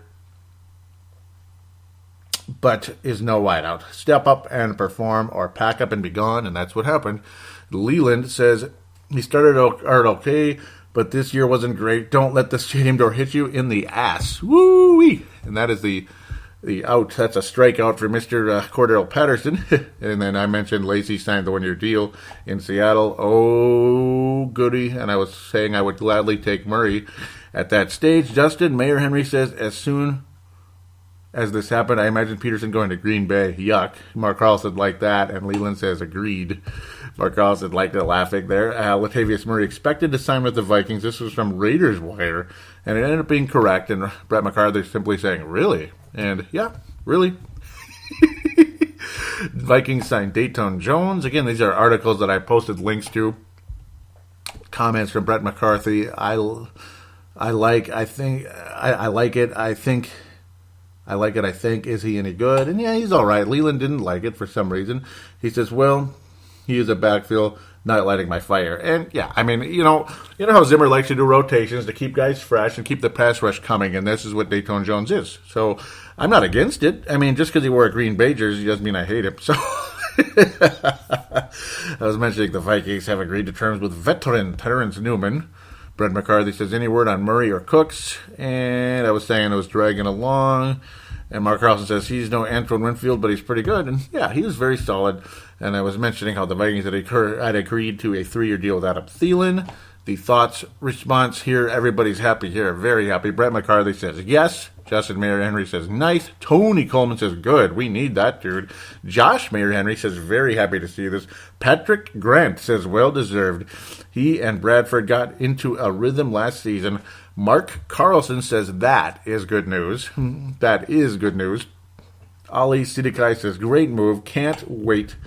but is no wideout. Step up and perform, or pack up and be gone, and that's what happened. Leland says he started out okay, but this year wasn't great. Don't let the stadium door hit you in the ass. Woo-wee! And that is the out. That's a strikeout for Mr. Cordero Patterson. And then I mentioned Lacey signed the one-year deal in Seattle. Oh, goody. And I was saying I would gladly take Murray at that stage. Justin Mayor Henry says, as soon as this happened, I imagine Peterson going to Green Bay. Yuck. Mark Carlson liked that, and Leland says agreed. Mark Carlson liked it, laughing there. Latavious Murray expected to sign with the Vikings. This was from Raiders Wire, and it ended up being correct. And Brett McCarthy simply saying, really? And yeah, really. Vikings signed Dayton Jones. Again, these are articles that I posted links to. Comments from Brett McCarthy. I like it. Is he any good? And yeah, he's all right. Leland didn't like it for some reason. He says, well, he is a backfield, not lighting my fire. And yeah, I mean, you know how Zimmer likes to do rotations to keep guys fresh and keep the pass rush coming, and this is what Dayton Jones is. So I'm not against it. I mean, just because he wore a Green Bay jersey doesn't mean I hate him. So I was mentioning the Vikings have agreed to terms with veteran Terrence Newman. Brett McCarthy says, any word on Murray or Cooks? And I was saying it was dragging along. And Mark Carlson says he's no Antoine Winfield, but he's pretty good. And yeah, he was very solid. And I was mentioning how the Vikings had agreed to a 3-year deal with Adam Thielen. The thoughts, response here, everybody's happy here, very happy. Brett McCarthy says yes. Justin Mayer Henry says nice. Tony Coleman says good. We need that, dude. Josh Mayer Henry says very happy to see this. Patrick Grant says well deserved. He and Bradford got into a rhythm last season. Mark Carlson says that is good news. That is good news. Ali Sidikai says great move. Can't wait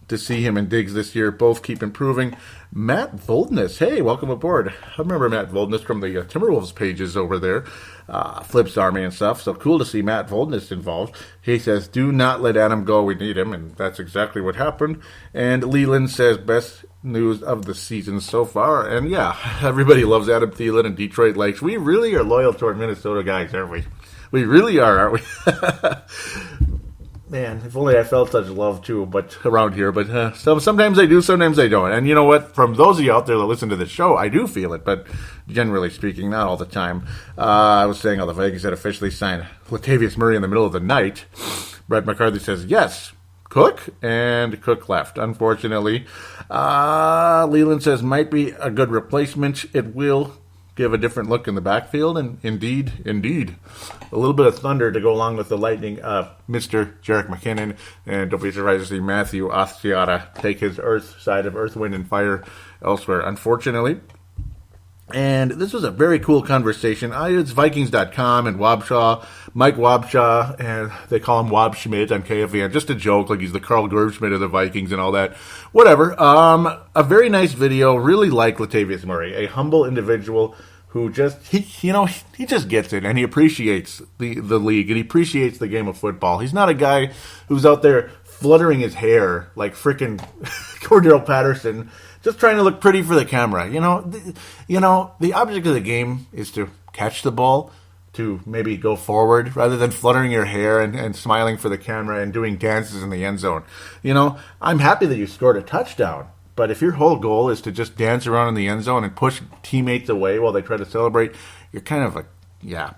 to see him in digs this year. Both keep improving. Matt Voldness, hey, welcome aboard. I remember Matt Voldness from the Timberwolves pages over there, Flips Army and stuff. So cool to see Matt Voldness involved. He says, do not let Adam go. We need him. And that's exactly what happened. And Leland says, best news of the season so far. And yeah, everybody loves Adam Thielen and Detroit Lakes. We really are loyal to our Minnesota guys, aren't we? We really are, aren't we? Man, if only I felt such love too, but around here. But sometimes I do, sometimes I don't. And you know what? From those of you out there that listen to the show, I do feel it, but generally speaking, not all the time. I was saying how the Vikings had officially signed Latavious Murray in the middle of the night. Brett McCarthy says yes. Cook, and Cook left, unfortunately. Leland says, might be a good replacement. It will give a different look in the backfield, and indeed, a little bit of thunder to go along with the Lightning. Mr. Jarek McKinnon, and don't be surprised to see Matthew Ostiata take his side of Earth, Wind, and Fire elsewhere, unfortunately. And this was a very cool conversation. It's Vikings.com and Mike Wabshaw, and they call him Wab Schmidt on KFVN. Just a joke, like he's the Carl Gerb-Schmidt of the Vikings and all that. Whatever. A very nice video. Really like Latavious Murry, a humble individual who just, he just gets it, and he appreciates the league, and he appreciates the game of football. He's not a guy who's out there fluttering his hair like frickin' Cordero Patterson, just trying to look pretty for the camera. The object of the game is to catch the ball, to maybe go forward, rather than fluttering your hair and smiling for the camera and doing dances in the end zone. I'm happy that you scored a touchdown, but if your whole goal is to just dance around in the end zone and push teammates away while they try to celebrate, you're kind of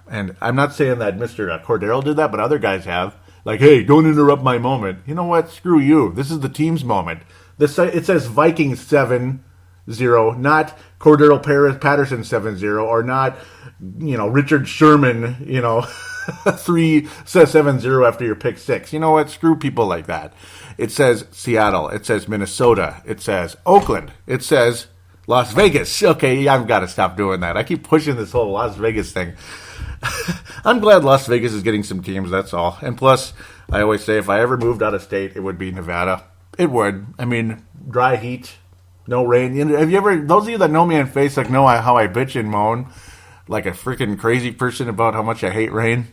and I'm not saying that Mr. Cordero did that, but other guys have. Like, hey, don't interrupt my moment. You know what? Screw you. This is the team's moment. It says Vikings 7-0, not Cordero Patterson 7-0, or not, Richard Sherman, 7-0 after your pick 6. You know what? Screw people like that. It says Seattle. It says Minnesota. It says Oakland. It says Las Vegas. Okay, I've got to stop doing that. I keep pushing this whole Las Vegas thing. I'm glad Las Vegas is getting some teams, that's all. And plus, I always say if I ever moved out of state, it would be Nevada. It would. I mean, dry heat, no rain. Have you ever, those of you that know me on Facebook know how I bitch and moan like a freaking crazy person about how much I hate rain?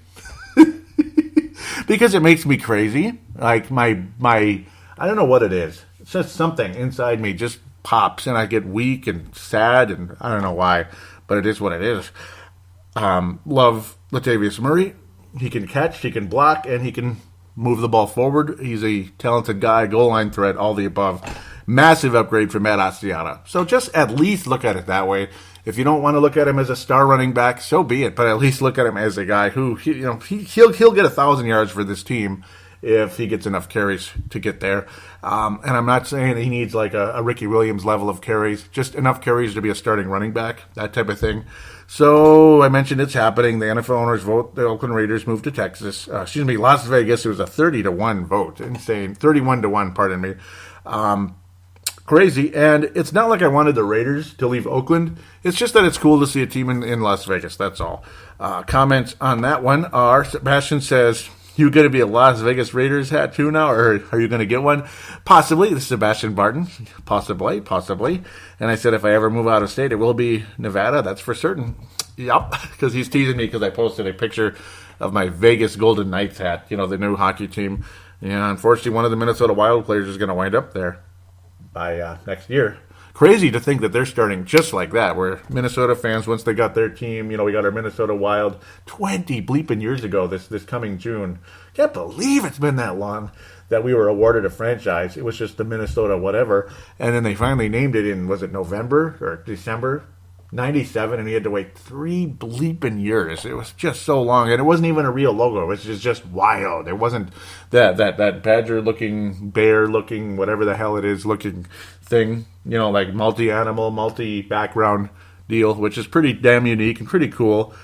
Because it makes me crazy. Like my I don't know what it is. It's just something inside me just pops and I get weak and sad, and I don't know why, but it is what it is. Love Latavious Murry. He can catch, he can block, and he can move the ball forward. He's a talented guy, goal line threat, all the above. Massive upgrade from Matt Ostiata. So just at least look at it that way. If you don't want to look at him as a star running back, so be it. But at least look at him as a guy who he'll get 1,000 yards for this team if he gets enough carries to get there. And I'm not saying he needs like a Ricky Williams level of carries, just enough carries to be a starting running back, that type of thing. So I mentioned it's happening. The NFL owners vote the Oakland Raiders move to Texas. Las Vegas. It was a 30-1 vote. Insane. 31-1, pardon me. Crazy. And it's not like I wanted the Raiders to leave Oakland. It's just that it's cool to see a team in Las Vegas. That's all. Comments on that one are, Sebastian says, you going to be a Las Vegas Raiders hat too now, or are you going to get one? Possibly. This is Sebastian Barton. Possibly. And I said if I ever move out of state, it will be Nevada. That's for certain. Yep, because he's teasing me because I posted a picture of my Vegas Golden Knights hat, the new hockey team. Yeah, unfortunately, one of the Minnesota Wild players is going to wind up there by next year. Crazy to think that they're starting just like that, where Minnesota fans, once they got their team, we got our Minnesota Wild 20 bleeping years ago this coming June. Can't believe it's been that long that we were awarded a franchise. It was just the Minnesota whatever. And then they finally named it in, was it November or December? 97, and he had to wait 3 bleeping years. It was just so long, and it wasn't even a real logo. It was just wild. It wasn't that badger-looking, bear-looking, whatever the hell it is looking thing, like multi-animal, multi-background deal, which is pretty damn unique and pretty cool.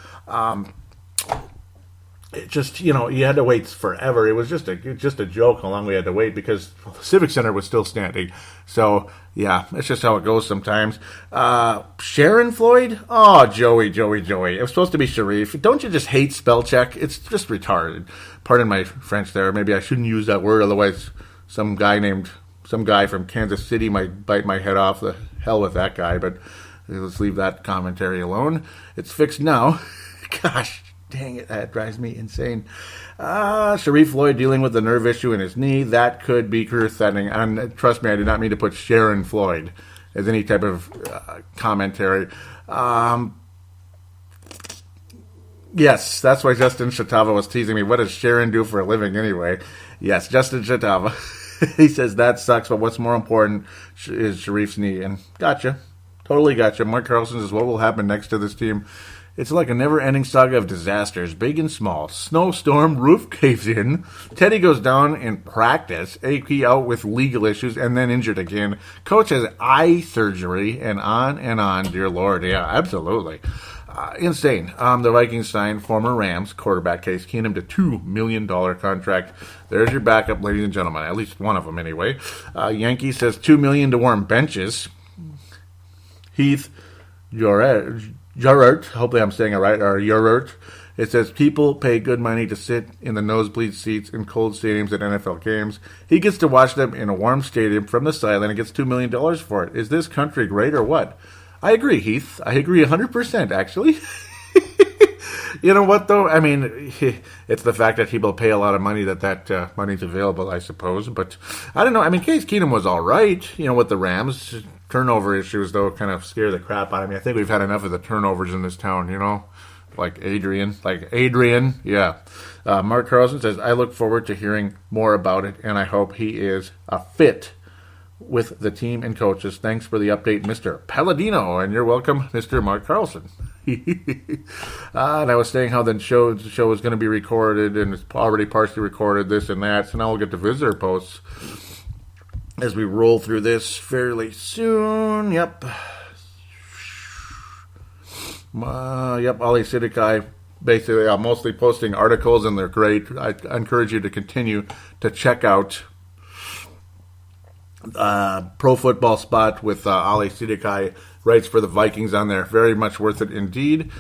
It just, you had to wait forever. It was just a joke how long we had to wait because the Civic Center was still standing. So, yeah, it's just how it goes sometimes. Sharon Floyd? Oh, Joey. It was supposed to be Sharif. Don't you just hate spell check? It's just retarded. Pardon my French there. Maybe I shouldn't use that word. Otherwise, some guy from Kansas City might bite my head off. The hell with that guy. But let's leave that commentary alone. It's fixed now. Gosh. Dang it, that drives me insane. Sharif Floyd dealing with the nerve issue in his knee. That could be career-threatening. And trust me, I did not mean to put Sharon Floyd as any type of commentary. Yes, that's why Justin Shatava was teasing me. What does Sharon do for a living anyway? Yes, Justin Shatava. He says that sucks, but what's more important is Sharif's knee. And gotcha. Totally gotcha. Mark Carlson says, what will happen next to this team? It's like a never-ending saga of disasters, big and small. Snowstorm, roof caves in, Teddy goes down in practice, AP out with legal issues, and then injured again. Coach has eye surgery, and on, dear Lord. Yeah, absolutely. Insane. The Vikings signed former Rams quarterback Case Keenum to $2 million contract. There's your backup, ladies and gentlemen. At least one of them, anyway. Yankee says $2 million to warm benches. Heath Jarrett, hopefully I'm saying it right, or Jarrett. It says people pay good money to sit in the nosebleed seats in cold stadiums at NFL games. He gets to watch them in a warm stadium from the sideline and gets $2 million for it. Is this country great or what? I agree, Heath. I agree 100%, actually. You know what, though? I mean, it's the fact that people pay a lot of money that money's available, I suppose. But I don't know. I mean, Case Keenum was all right, with the Rams. Turnover issues, though, kind of scare the crap out of me. I think we've had enough of the turnovers in this town, Like Adrian. Yeah. Mark Carlson says, I look forward to hearing more about it, and I hope he is a fit with the team and coaches. Thanks for the update, Mr. Palladino, and you're welcome, Mr. Mark Carlson. And I was saying how the show is going to be recorded, and it's already partially recorded, this and that, so now we'll get to visitor posts as we roll through this fairly soon. Yep. Ali Sidikai basically mostly posting articles, and they're great. I encourage you to continue to check out Pro Football Spot with Ali Sidikai, writes for the Vikings on there. Very much worth it indeed.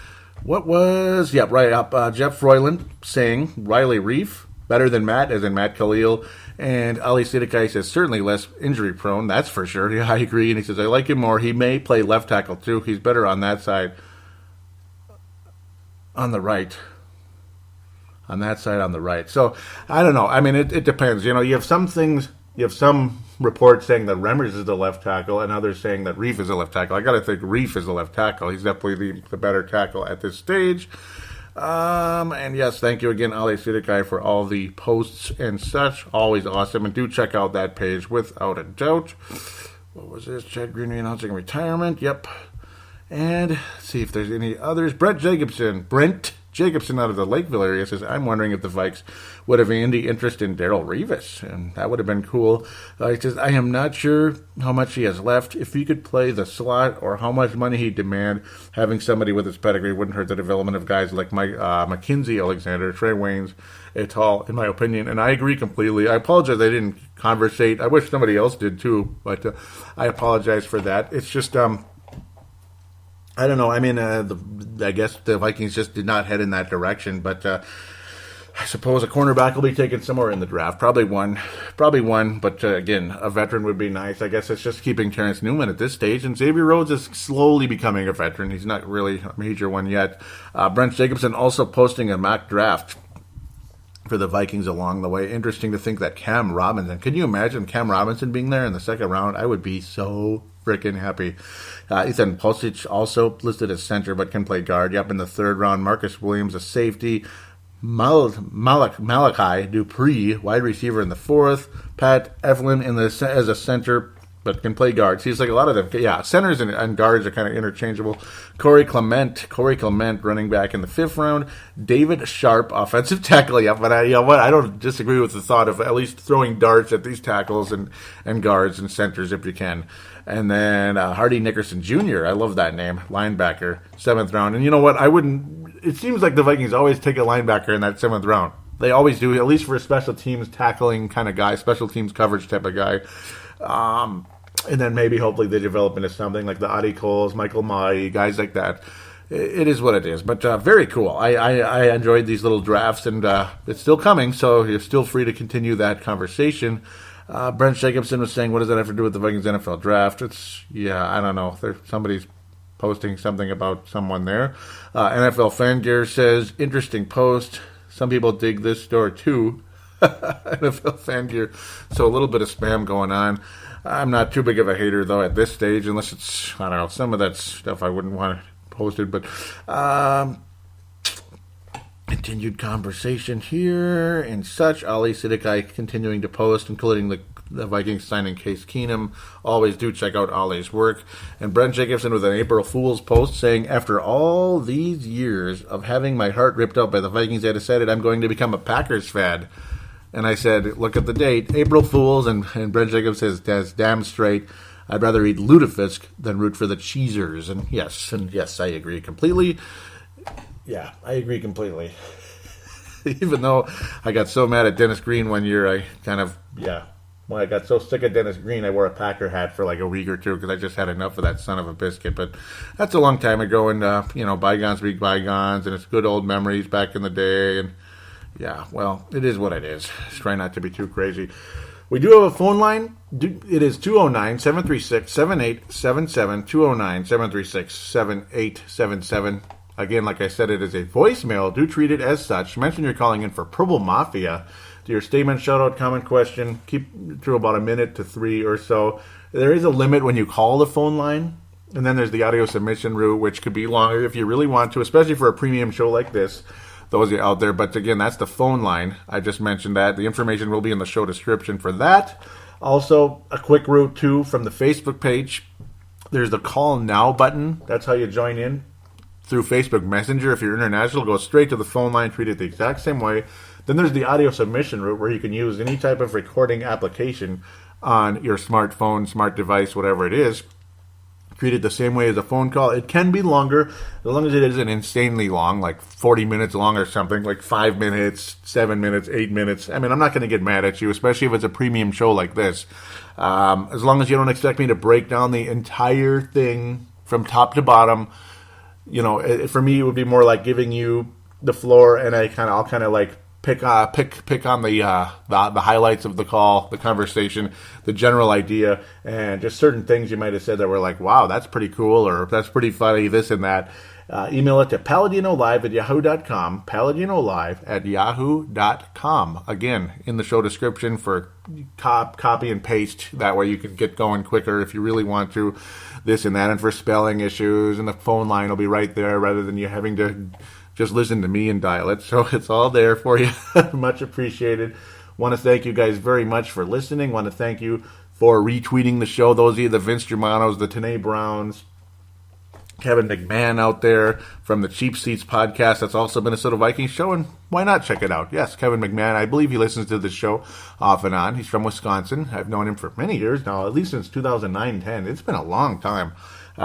What was... Jeff Froyland saying Riley Reiff, better than Matt, as in Matt Khalil. And Ali Sidikai says, certainly less injury prone, that's for sure. Yeah, I agree. And he says, I like him more. He may play left tackle too. He's better on that side. On the right. On that side, on the right. So, I don't know. I mean, it depends. You have some things, you have some reports saying that Remmers is the left tackle and others saying that Reiff is the left tackle. I got to think Reiff is the left tackle. He's definitely the better tackle at this stage. And yes, thank you again, Ali Sidikai, for all the posts and such. Always awesome. And do check out that page without a doubt. What was this? Chad Greenway announcing retirement. Yep. And let's see if there's any others. Brent Jacobson out of the Lakeville area says, I'm wondering if the Vikes would have any interest in Darrelle Revis, and that would have been cool. He says, I am not sure how much he has left. If he could play the slot or how much money he'd demand, having somebody with his pedigree wouldn't hurt the development of guys like Mackenzie Alexander, Trey Waynes, et al., in my opinion. And I agree completely. I apologize I didn't conversate. I wish somebody else did too, but I apologize for that. It's just... I don't know. I mean, I guess the Vikings just did not head in that direction. But I suppose a cornerback will be taken somewhere in the draft. Probably one. But again, a veteran would be nice. I guess it's just keeping Terrence Newman at this stage. And Xavier Rhodes is slowly becoming a veteran. He's not really a major one yet. Brent Jacobson also posting a mock draft for the Vikings along the way. Interesting to think that Cam Robinson. Can you imagine Cam Robinson being there in the second round? I would be so freaking happy. Ethan Pulisic also listed as center but can play guard. Yep, in the third round. Marcus Williams, a safety. Malachi Dupree, wide receiver in the fourth. Pat Evelyn as a center but can play guard. Seems like a lot of them. Yeah, centers and guards are kind of interchangeable. Corey Clement, running back in the fifth round. David Sharp, offensive tackle. Yeah, but I don't disagree with the thought of at least throwing darts at these tackles and guards and centers if you can. And then Hardy Nickerson Jr., I love that name, linebacker, seventh round. And you know what? It seems like the Vikings always take a linebacker in that seventh round. They always do, at least for a special teams tackling kind of guy, special teams coverage type of guy. And then maybe hopefully they develop into something like the Adi Coles, Michael Mai, guys like that. It is what it is. But very cool. I enjoyed these little drafts, and it's still coming, so you're still free to continue that conversation. Brent Jacobson was saying, what does that have to do with the Vikings NFL draft? I don't know. Somebody's posting something about someone there. NFL Fan Gear says, interesting post. Some people dig this story too. NFL Fan Gear. So a little bit of spam going on. I'm not too big of a hater, though, at this stage, unless it's, I don't know, some of that stuff I wouldn't want posted. But continued conversation here and such. Ali Sidikai continuing to post, including the the Vikings signing Case Keenum. Always do check out Ollie's work. And Brent Jacobson with an April Fool's post saying, after all these years of having my heart ripped out by the Vikings, I decided I'm going to become a Packers fan. And I said, look at the date, April Fool's, and Brent Jacobs says, that's damn straight. I'd rather eat lutefisk than root for the Cheezers. And yes, I agree completely. Yeah, I agree completely. Even though I got so mad at Dennis Green one year, when I got so sick of Dennis Green, I wore a Packer hat for like a week or two because I just had enough of that son of a biscuit. But that's a long time ago, and, bygones be bygones, and it's good old memories back in the day. And, yeah, well, it is what it is. Just try not to be too crazy. We do have a phone line. It is 209-736-7877, 209-736-7877. Again, like I said, it is a voicemail. Do treat it as such. Mention you're calling in for Purple Mafia. Do your statement, shout-out, comment, question. Keep to about a minute to 3 or so. There is a limit when you call the phone line. And then there's the audio submission route, which could be longer if you really want to, especially for a premium show like this. Those are out there. But again, that's the phone line. I just mentioned that. The information will be in the show description for that. Also, a quick route, too, from the Facebook page. There's the Call Now button. That's how you join in. Through Facebook Messenger. If you're international, go straight to the phone line, treat it the exact same way. Then there's the audio submission route where you can use any type of recording application on your smartphone, smart device, whatever it is. Treat it the same way as a phone call. It can be longer, as long as it isn't insanely long, like 40 minutes long or something, like 5 minutes, 7 minutes, 8 minutes. I mean, I'm not going to get mad at you, especially if it's a premium show like this. As long as you don't expect me to break down the entire thing from top to bottom. For me, it would be more like giving you the floor, and I'll kind of like pick on the highlights of the call, the conversation, the general idea, and just certain things you might have said that were like, wow, that's pretty cool, or that's pretty funny, this and that. Email it to paladinolive@yahoo.com, paladinolive@yahoo.com. Again, in the show description for copy and paste. That way you can get going quicker if you really want to, this and that. And for spelling issues, and the phone line will be right there rather than you having to just listen to me and dial it. So it's all there for you. Much appreciated. Want to thank you guys very much for listening. Want to thank you for retweeting the show. Those of you, the Vince Germanos, the Tanae Browns, Kevin McMahon out there from the Cheap Seats podcast. That's also Minnesota Vikings show, and why not check it out? Yes, Kevin McMahon. I believe he listens to this show off and on. He's from Wisconsin. I've known him for many years now, at least since 2009-10. It's been a long time.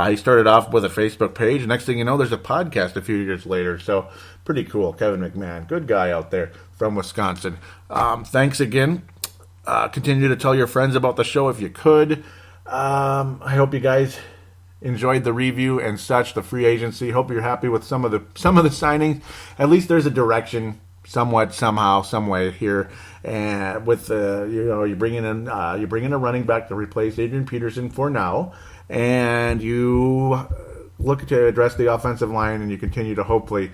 He started off with a Facebook page. Next thing you know, there's a podcast a few years later. So pretty cool, Kevin McMahon. Good guy out there from Wisconsin. Thanks again. Continue to tell your friends about the show if you could. I hope you guys enjoyed the review and such, the free agency. Hope you're happy with some of the signings. At least there's a direction, somewhat, somehow, some way here. And with you bring in a running back to replace Adrian Peterson for now, and you look to address the offensive line, and you continue to hopefully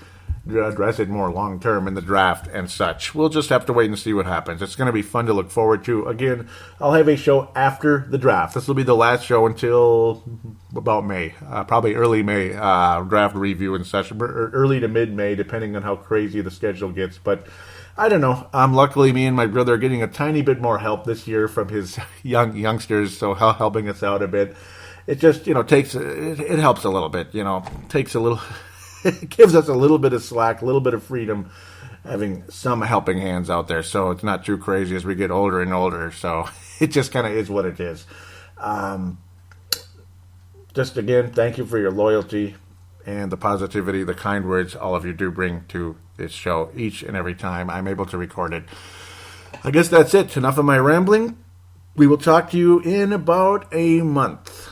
address it more long term in the draft and such. We'll just have to wait and see what happens. It's going to be fun to look forward to. Again, I'll have a show after the draft. This will be the last show until about May, probably early May, draft review and such, or early to mid-May, depending on how crazy the schedule gets. But I don't know. Luckily, me and my brother are getting a tiny bit more help this year from his youngsters, so helping us out a bit. It just, it helps a little bit, takes a little... It gives us a little bit of slack, a little bit of freedom, having some helping hands out there. So it's not too crazy as we get older and older. So it just kind of is what it is. Just again, thank you for your loyalty and the positivity, the kind words all of you do bring to this show each and every time I'm able to record it. I guess that's it. Enough of my rambling. We will talk to you in about a month.